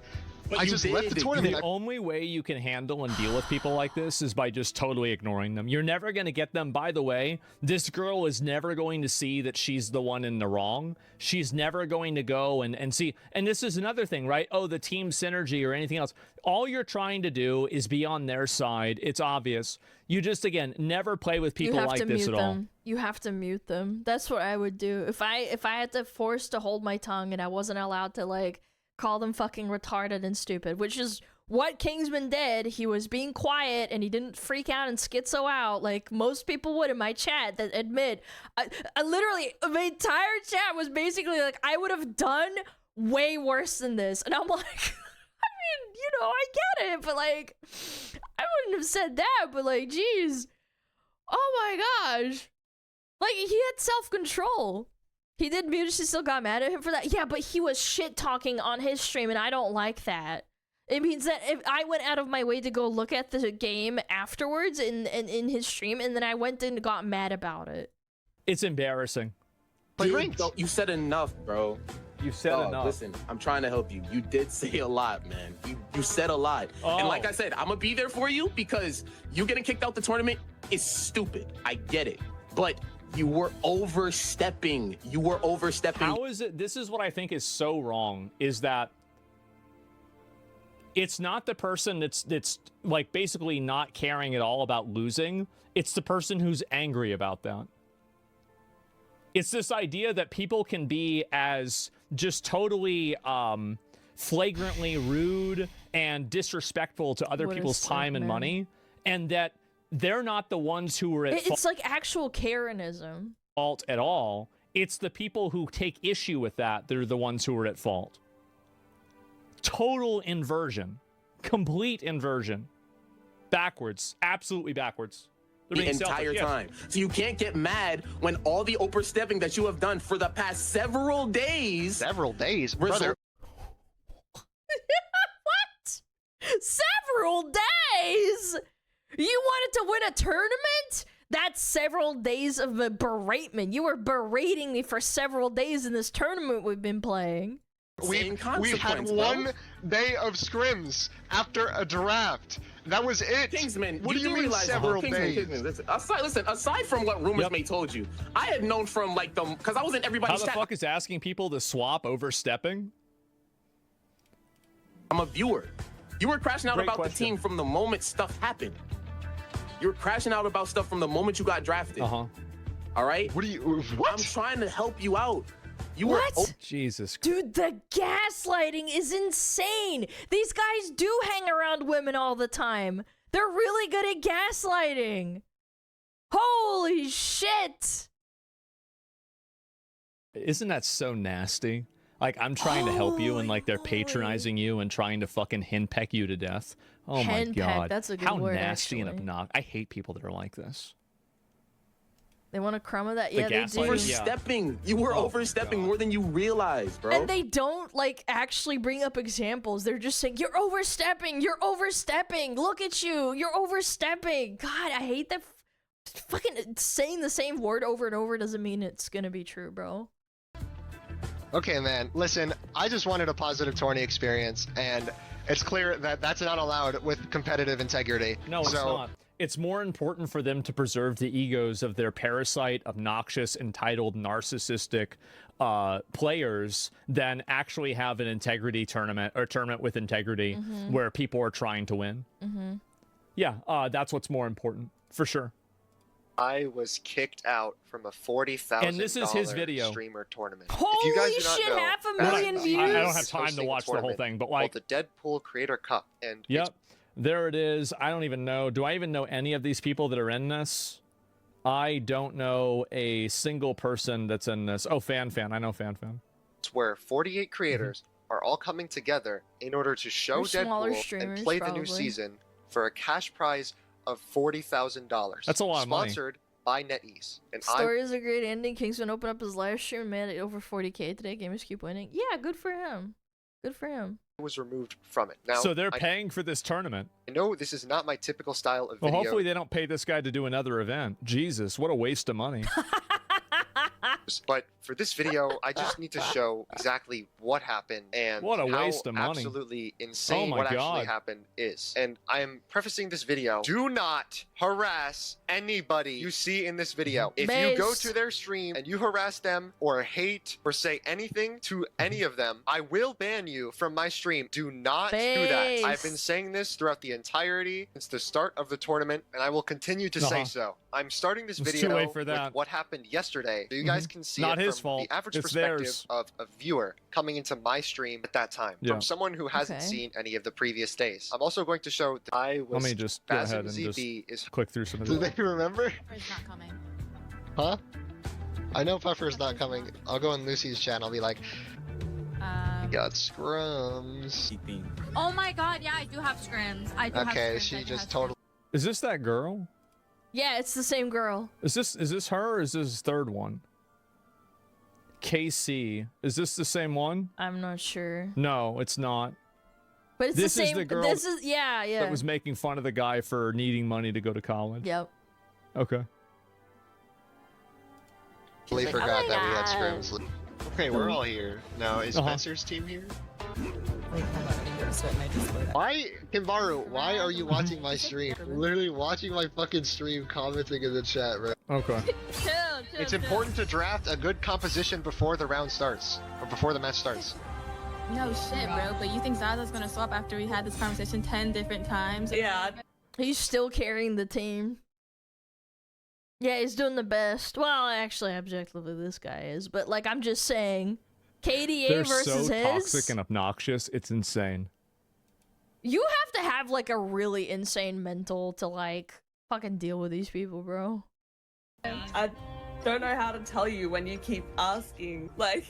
But I you just left the did. tournament. The only way you can handle and deal with people like this is by just totally ignoring them. You're never going to get them. By the way, this girl is never going to see that she's the one in the wrong. She's never going to go and see. And this is another thing, right? Oh, the team synergy or anything else. All you're trying to do is be on their side. It's obvious. You just, again, never play with people like this at all. You have to mute them. That's what I would do. If I had to force to hold my tongue and I wasn't allowed to like call them fucking retarded and stupid, which is what Kingsman did. He was being quiet and he didn't freak out and schizo out like most people would in my chat that admit. I literally, my entire chat was basically like, I would have done way worse than this. And I'm like, I mean, you know, I get it, but like, I wouldn't have said that, but like, geez. Oh my gosh. Like, he had self-control. He did mute, she still got mad at him for that. Yeah, but he was shit-talking on his stream, and I don't like that. It means that if I went out of my way to go look at the game afterwards in his stream, and then I went and got mad about it. It's embarrassing. Dude, you said enough, bro. You said enough. Listen, I'm trying to help you. You did say a lot, man. You said a lot. And like I said, I'm going to be there for you because you getting kicked out the tournament is stupid. I get it. But you were overstepping. You were overstepping. How is it? This is what I think is so wrong, is that it's not the person that's like basically not caring at all about losing. It's the person who's angry about that. It's this idea that people can be as just totally flagrantly rude and disrespectful to other What a people's sick time and man. money, and that they're not the ones who are at It's like actual Karenism. fault at all. It's the people who take issue with that are the ones who are at fault. Total inversion. Complete inversion. Backwards. Absolutely backwards. They're The being selfish, entire yes. time. So you can't get mad when all the overstepping that you have done for the past several days. Several days, result- brother. What? Several days? You wanted to win a tournament? That's several days of a beratement. You were berating me for several days in this tournament we've been playing. Same We've had consequence, bro. one day of scrims after a draft. That was it. Kingsman, what do you mean realize several Kingsman, days? Kingsman, listen, aside from what rumors may told you, I had known from like because I was in How everybody's the chat. fuck is asking people to swap overstepping? I'm a viewer. You were crashing out Great about the question. team from the moment stuff happened. You were crashing out about stuff from the moment you got drafted. Uh-huh. All right? What do you? What? I'm trying to help you out. You What? were Jesus. Dude, the gaslighting is insane. These guys do hang around women all the time. They're really good at gaslighting. Holy shit. Isn't that so nasty? Like, I'm trying to help you, and like they're patronizing you and trying to fucking henpeck you to death. Oh my Henpeck, god. that's a good How word, nasty and actually. obnoxious. I hate people that are like this. They want a crumb of that? The Yeah, they gaslighting, do. yeah. overstepping. You were Oh, overstepping God. more than you realize, bro. And they don't, like, actually bring up examples. They're just saying, you're overstepping. You're overstepping. Look at you. You're overstepping. God, I hate that. Fucking saying the same word over and over doesn't mean it's gonna be true, bro. Okay, man. Listen, I just wanted a positive tourney experience, and it's clear that that's not allowed with competitive integrity. No, it's so, not. It's more important for them to preserve the egos of their parasite, obnoxious, entitled, narcissistic players than actually have an integrity tournament or tournament with integrity where people are trying to win. Yeah, that's what's more important for sure. I was kicked out from a $40,000 And this is his video. streamer tournament. Holy if you guys do not shit, know, 500,000 Asmons views? I don't have is time to hosting a watch the whole tournament thing, but called like, the Deadpool Creator Cup, and yep, there it is. I don't even know. Do I even know any of these people that are in this? I don't know a single person that's in this. Oh, Fan. I know Fan. it's where 48 creators Mm-hmm. are all coming together in order to show Or smaller Deadpool streamers, and play the new probably. season for a cash prize of $40,000. That's a lot of money. Sponsored by NetEase. And Story is a great ending. Kingsman opened up his live stream and made it over 40K today. Gamers keep winning. Yeah, good for him. Good for him. I was removed from it. Now, So they're I paying for this tournament. know this is not my typical style of Well, video. hopefully they don't pay this guy to do another event. Jesus, what a waste of money. But for this video, I just need to show exactly what happened and What a how waste of money. absolutely insane Oh my what God. actually happened is. And I am prefacing this video. Do not harass anybody you see in this video. If you go Based. to their stream and you harass them or hate or say anything to any of them, I will ban you from my stream. Do not do that. I've been Based. saying this throughout the entirety since the start of the tournament, and I will continue to say Uh-huh. so. I'm starting this It's too video late for that. with what happened yesterday, so you guys can see Not it his from fault. the average It's perspective theirs. of a viewer coming into my stream at that time, Yeah. from someone who hasn't Okay. seen any of the previous days. I'm also going to show that I was Let me just go ahead Basim and just ZB is click through some of do this. they remember? Puffer's not coming. Huh? I know Puffer's not coming. I'll go on Lucy's channel. Be like, got scrums. Oh my god, yeah, I do have scrims. I do have Okay, scrims. I she do just have totally. Is this that girl? Yeah, it's the same girl. Is this her or is this third one? KC. Is this the same one? I'm not sure. No, it's not. But it's This the is same. the girl This is, yeah. That was making fun of the guy for needing money to go to college. Yep. Okay. Totally like, oh forgot my that we had God. scrims. Okay, we're all here. Now, is Uh-huh. Spencer's team here? Why, Kimbaru, why are you watching my stream? Literally watching my fucking stream, commenting in the chat, bro. Okay. Chill, It's important to draft a good composition before the round starts, or before the match starts. No shit, bro. But you think Zaza's gonna swap after we had this conversation 10 different times? Yeah. He's still carrying the team. Yeah, he's doing the best. Well, actually, objectively, this guy is. But, like, I'm just saying, KDA They're versus so his. toxic and obnoxious. It's insane. You have to have like a really insane mental to like fucking deal with these people, bro. I don't know how to tell you when you keep asking. Like,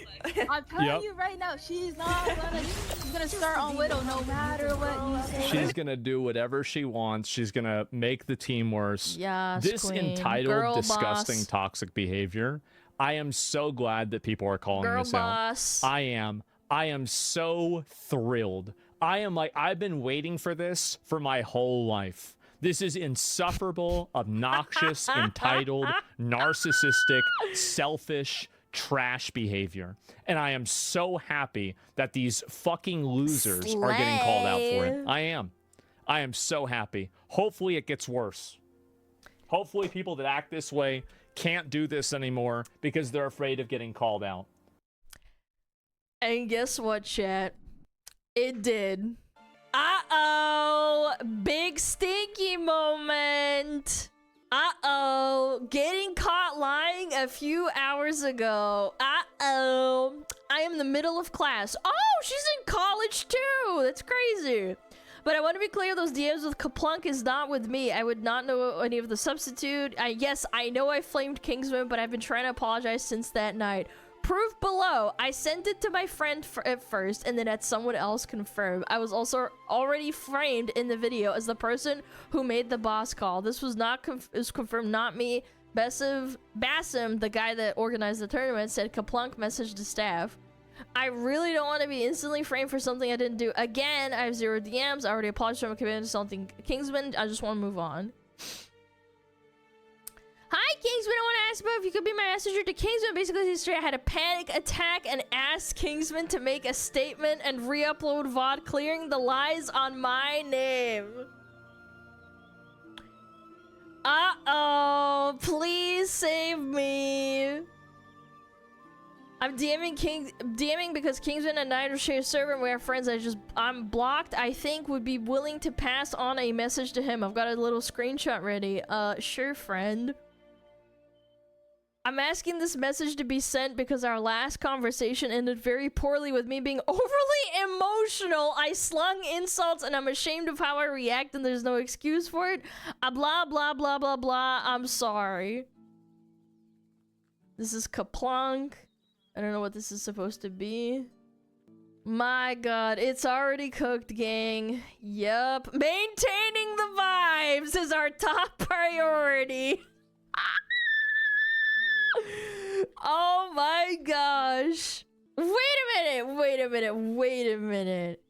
I'm telling you right now, she's gonna start on Widow no matter what you say. She's gonna do whatever she wants. She's gonna make the team worse. Yes, This queen. entitled, Girl disgusting, boss. toxic behavior. I am so glad that people are calling Girl this boss. out. I am so thrilled. I've been waiting for this for my whole life. This is insufferable, obnoxious, entitled, narcissistic, selfish, trash behavior. And I am so happy that these fucking losers are getting called out for it. I am so happy. Hopefully it gets worse. Hopefully people that act this way can't do this anymore because they're afraid of getting called out. And guess what, chat? It did. Uh-oh! Big stinky moment! Uh-oh! Getting caught lying a few hours ago. Uh-oh! I am in the middle of class. Oh, she's in college too! That's crazy! But I want to be clear, those DMs with Kaplunk is not with me. I would not know any of the substitute. Yes, I know I flamed Kingsman, but I've been trying to apologize since that night. Proof below. I sent it to my friend at first, and then had someone else confirm. I was also already framed in the video as the person who made the boss call. This was not confirmed, not me. Basim, the guy that organized the tournament, said Kaplunk messaged the staff. I really don't want to be instantly framed for something I didn't do. Again, I have 0 DMs. I already apologized for my commitment to something Kingsman. I just want to move on. Hi, Kingsman. I want to ask about if you could be my messenger to Kingsman. Basically, yesterday I had a panic attack and asked Kingsman to make a statement and re-upload VOD clearing the lies on my name. Uh-oh. Please save me. I'm DMing because Kingsman and I share a server and we are friends. I'm blocked. I think would be willing to pass on a message to him. I've got a little screenshot ready. Sure, friend. I'm asking this message to be sent because our last conversation ended very poorly with me being overly emotional. I slung insults and I'm ashamed of how I react and there's no excuse for it. Blah, blah, blah, blah, blah. I'm sorry. This is Kaplunk. I don't know what this is supposed to be. My god, it's already cooked, gang. Yup. Maintaining the vibes is our top priority. Oh my gosh. Wait a minute.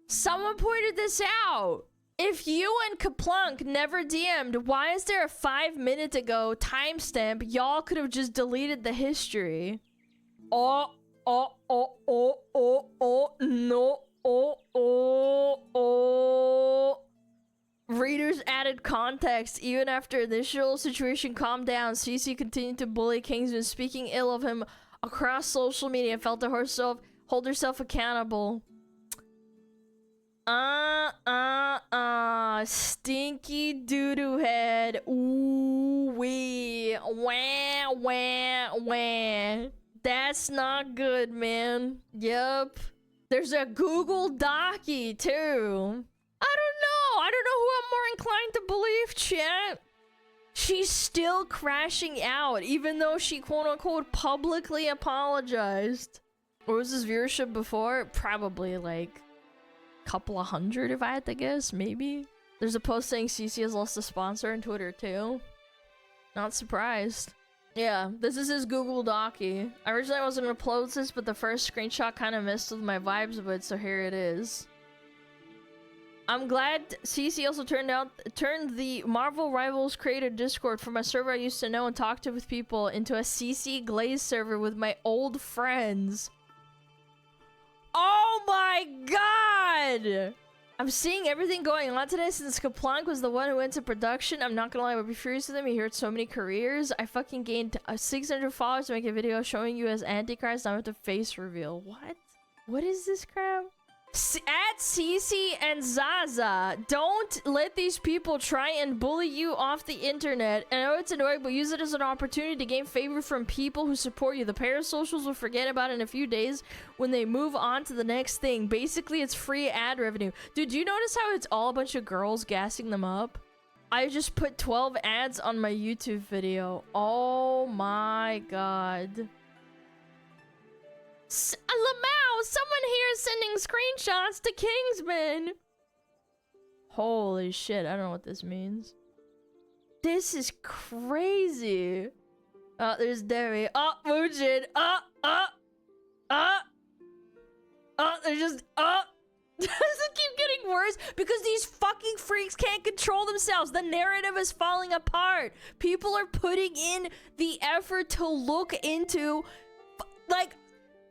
Someone pointed this out. If you and Kaplunk never DM'd, why is there a 5 minute ago timestamp? Y'all could have just deleted the history. No. Readers added context. Even after initial situation calmed down, CC continued to bully Kingsman, speaking ill of him across social media, and felt to hold herself accountable. Stinky doo-doo head. Ooh wee. Wah, wah, wah. That's not good, man. Yup. There's a Google Docie, too. I don't know who I'm more inclined to believe, chat. She's still crashing out, even though she quote-unquote publicly apologized. What was his viewership before? Probably like a couple of hundred, if I had to guess, maybe. There's a post saying CC has lost a sponsor on Twitter, too. Not surprised. Yeah, this is his Google Docie. Originally I wasn't gonna upload this, but the first screenshot kind of messed with my vibes of it, so here it is. I'm glad CC also turned the Marvel Rivals creator Discord from a server I used to know and talk to with people into a CC Glaze server with my old friends. Oh my god! I'm seeing everything going on today since Kaplunk was the one who went to production. I'm not gonna lie, I would be furious with him. He hurt so many careers. I fucking gained 600 followers to make a video showing you as Antichrist. Now I have to face reveal. What? What is this crap? At Cece and Zaza, don't let these people try and bully you off the internet. I know it's annoying, but use it as an opportunity to gain favor from people who support you. The parasocials will forget about it in a few days when they move on to the next thing. Basically, it's free ad revenue. Dude, do you notice how it's all a bunch of girls gassing them up? I just put 12 ads on my YouTube video. Oh my god. Lamau, someone here is sending screenshots to Kingsman. Holy shit, I don't know what this means. This is crazy. Oh, there's Derry. Oh, Mujin. There's just, Does it keep getting worse? Because these fucking freaks can't control themselves. The narrative is falling apart. People are putting in the effort to look into, like,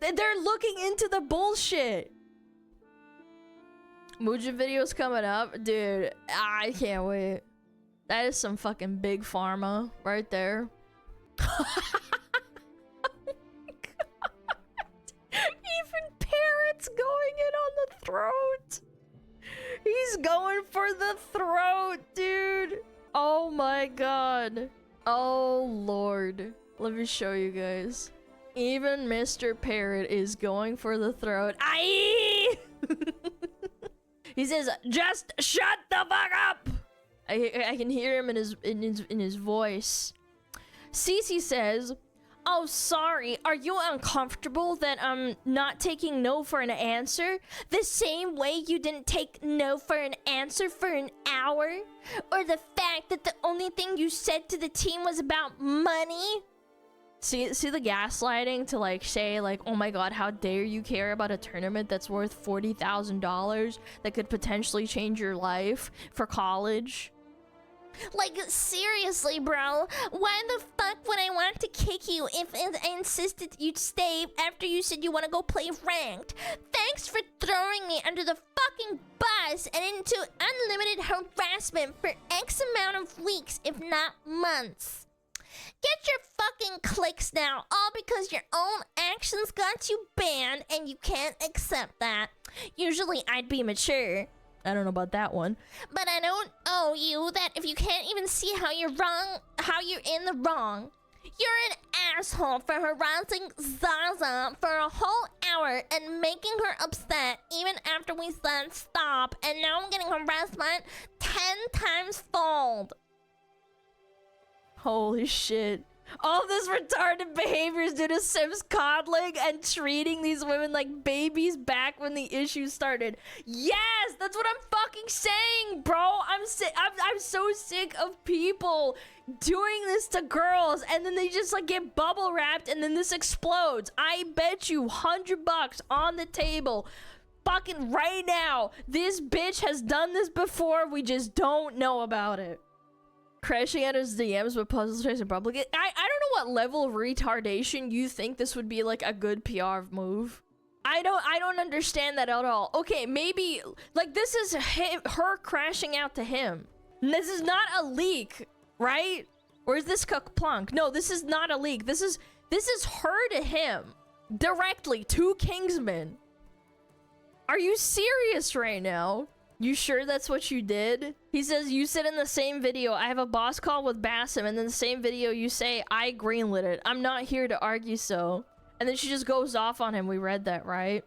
they're looking into the bullshit. Mujin videos coming up. Dude, I can't wait. That is some fucking big pharma right there. Oh my god. Even Parrot's going in on the throat. He's going for the throat, dude. Oh my god. Oh lord. Let me show you guys. Even Mr. Parrot is going for the throat. Aye! He says, "Just shut the fuck up." I can hear him in his voice. Cece says, "Oh, sorry. Are you uncomfortable that I'm not taking no for an answer? The same way you didn't take no for an answer for an hour? Or the fact that the only thing you said to the team was about money?" See the gaslighting to like say like, "Oh my god, how dare you care about a tournament that's worth $40,000 that could potentially change your life for college?" Like, seriously, bro, why the fuck would I want to kick you if I insisted you'd stay after you said you want to go play ranked? Thanks for throwing me under the fucking bus and into unlimited harassment for X amount of weeks, if not months. Get your fucking clicks now, all because your own actions got you banned and you can't accept that. Usually I'd be mature. I don't know about that one. But I don't owe you that if you can't even see how you're wrong, how you're in the wrong. You're an asshole for harassing Zaza for a whole hour and making her upset even after we said stop, and now I'm getting harassment 10 times fold. Holy shit. All this retarded behavior is due to Sims coddling and treating these women like babies back when the issue started. Yes, that's what I'm fucking saying, bro. I'm so sick of people doing this to girls and then they just like get bubble wrapped and then this explodes. I bet you $100 on the table fucking right now. This bitch has done this before. We just don't know about it. Crashing out his DMs with puzzle trays in public. I don't know what level of retardation you think this would be like a good PR move. I don't understand that at all. Okay, maybe like this is her crashing out to him. This is not a leak, right? Or is this Plunk? No, this is not a leak. This is her to him directly to Kingsman. Are you serious right now? You sure that's what you did? He says, you said in the same video, I have a boss call with Bassam, and in the same video you say, I greenlit it. I'm not here to argue so. And then she just goes off on him. We read that, right?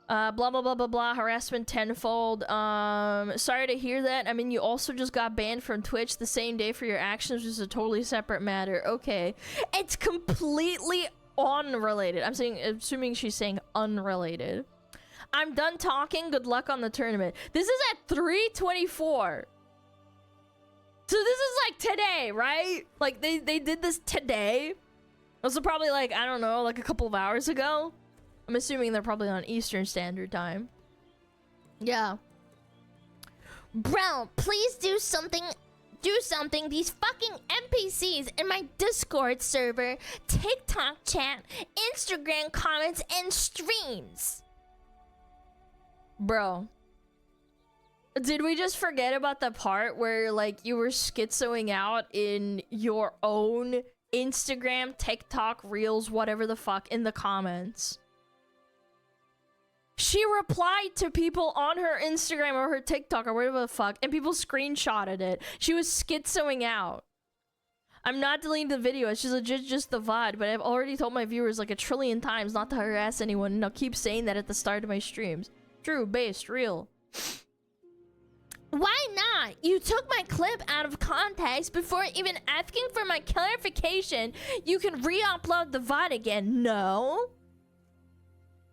Blah, blah, blah, blah, blah. Harassment tenfold. Sorry to hear that. I mean, you also just got banned from Twitch the same day for your actions, which is a totally separate matter. Okay. It's completely unrelated. Assuming she's saying unrelated. I'm done talking. Good luck on the tournament. This is at 3:24. So this is like today, right? Like they did this today. Those are probably like, I don't know, like a couple of hours ago. I'm assuming they're probably on Eastern Standard Time. Yeah. Bro, please do something. Do something. These fucking NPCs in my Discord server, TikTok chat, Instagram comments, and streams. Bro, did we just forget about the part where like you were schizoing out in your own Instagram, TikTok, Reels, whatever the fuck in the comments? She replied to people on her Instagram or her TikTok or whatever the fuck, and people screenshotted it. She was schizoing out. I'm not deleting the video, it's just legit just the VOD, but I've already told my viewers like 1 trillion times not to harass anyone, and I'll keep saying that at the start of my streams. True, based, real. Why not? You took my clip out of context before even asking for my clarification. You can re-upload the VOD again. No.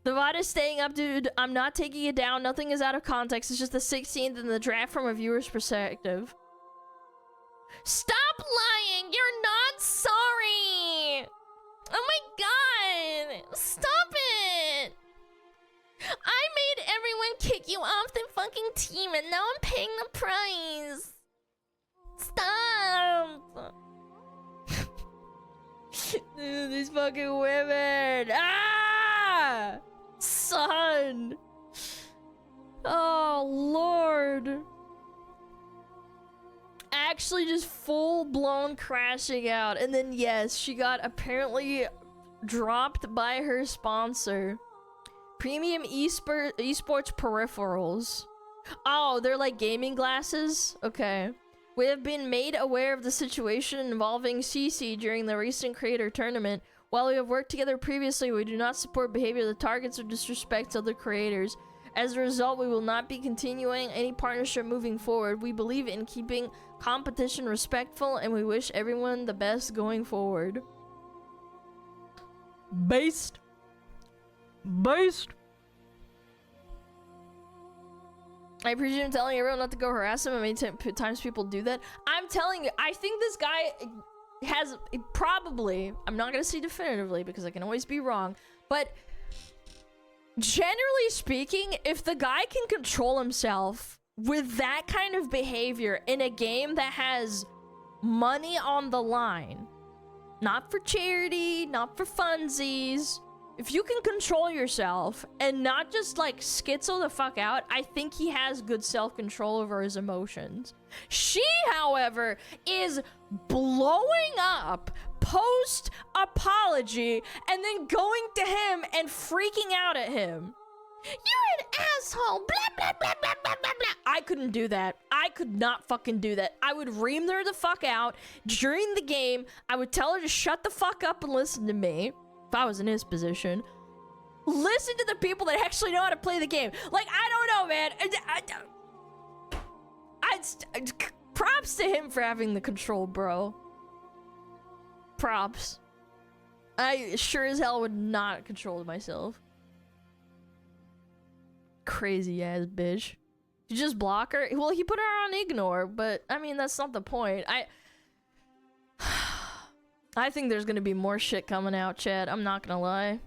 The VOD is staying up, dude. I'm not taking it down. Nothing is out of context. It's just the 16th and the draft from a viewer's perspective. Stop lying! You're not sorry! Oh my god! Stop it! I made everyone kick you off the fucking team and now I'm paying the price! Stop! Dude, these fucking women! Ah! Son! Oh, Lord. Actually just full-blown crashing out. And then, yes, she got apparently dropped by her sponsor. Premium esports peripherals. Oh, they're like gaming glasses? Okay. We have been made aware of the situation involving CC during the recent creator tournament. While we have worked together previously, we do not support behavior that targets or disrespects other creators. As a result, we will not be continuing any partnership moving forward. We believe in keeping competition respectful, and we wish everyone the best going forward. Based. I presume telling everyone not to go harass him. How many times people do that? I'm telling you, I think this guy has probably, I'm not gonna say definitively because I can always be wrong, but generally speaking, if the guy can control himself with that kind of behavior in a game that has money on the line, not for charity, not for funsies, if you can control yourself and not just like schizo the fuck out, I think he has good self-control over his emotions. She, however, is blowing up post-apology and then going to him and freaking out at him. You're an asshole, blah, blah, blah, blah, blah, blah, blah. I couldn't do that. I could not fucking do that. I would ream her the fuck out during the game. I would tell her to shut the fuck up and listen to me. If I was in his position, listen to the people that actually know how to play the game. Like, I don't know, man. Props to him for having the control, bro. Props. I sure as hell would not control myself. Crazy ass bitch. You just block her? Well, he put her on ignore, but I mean, that's not the point. I think there's gonna be more shit coming out, Chad. I'm not gonna lie.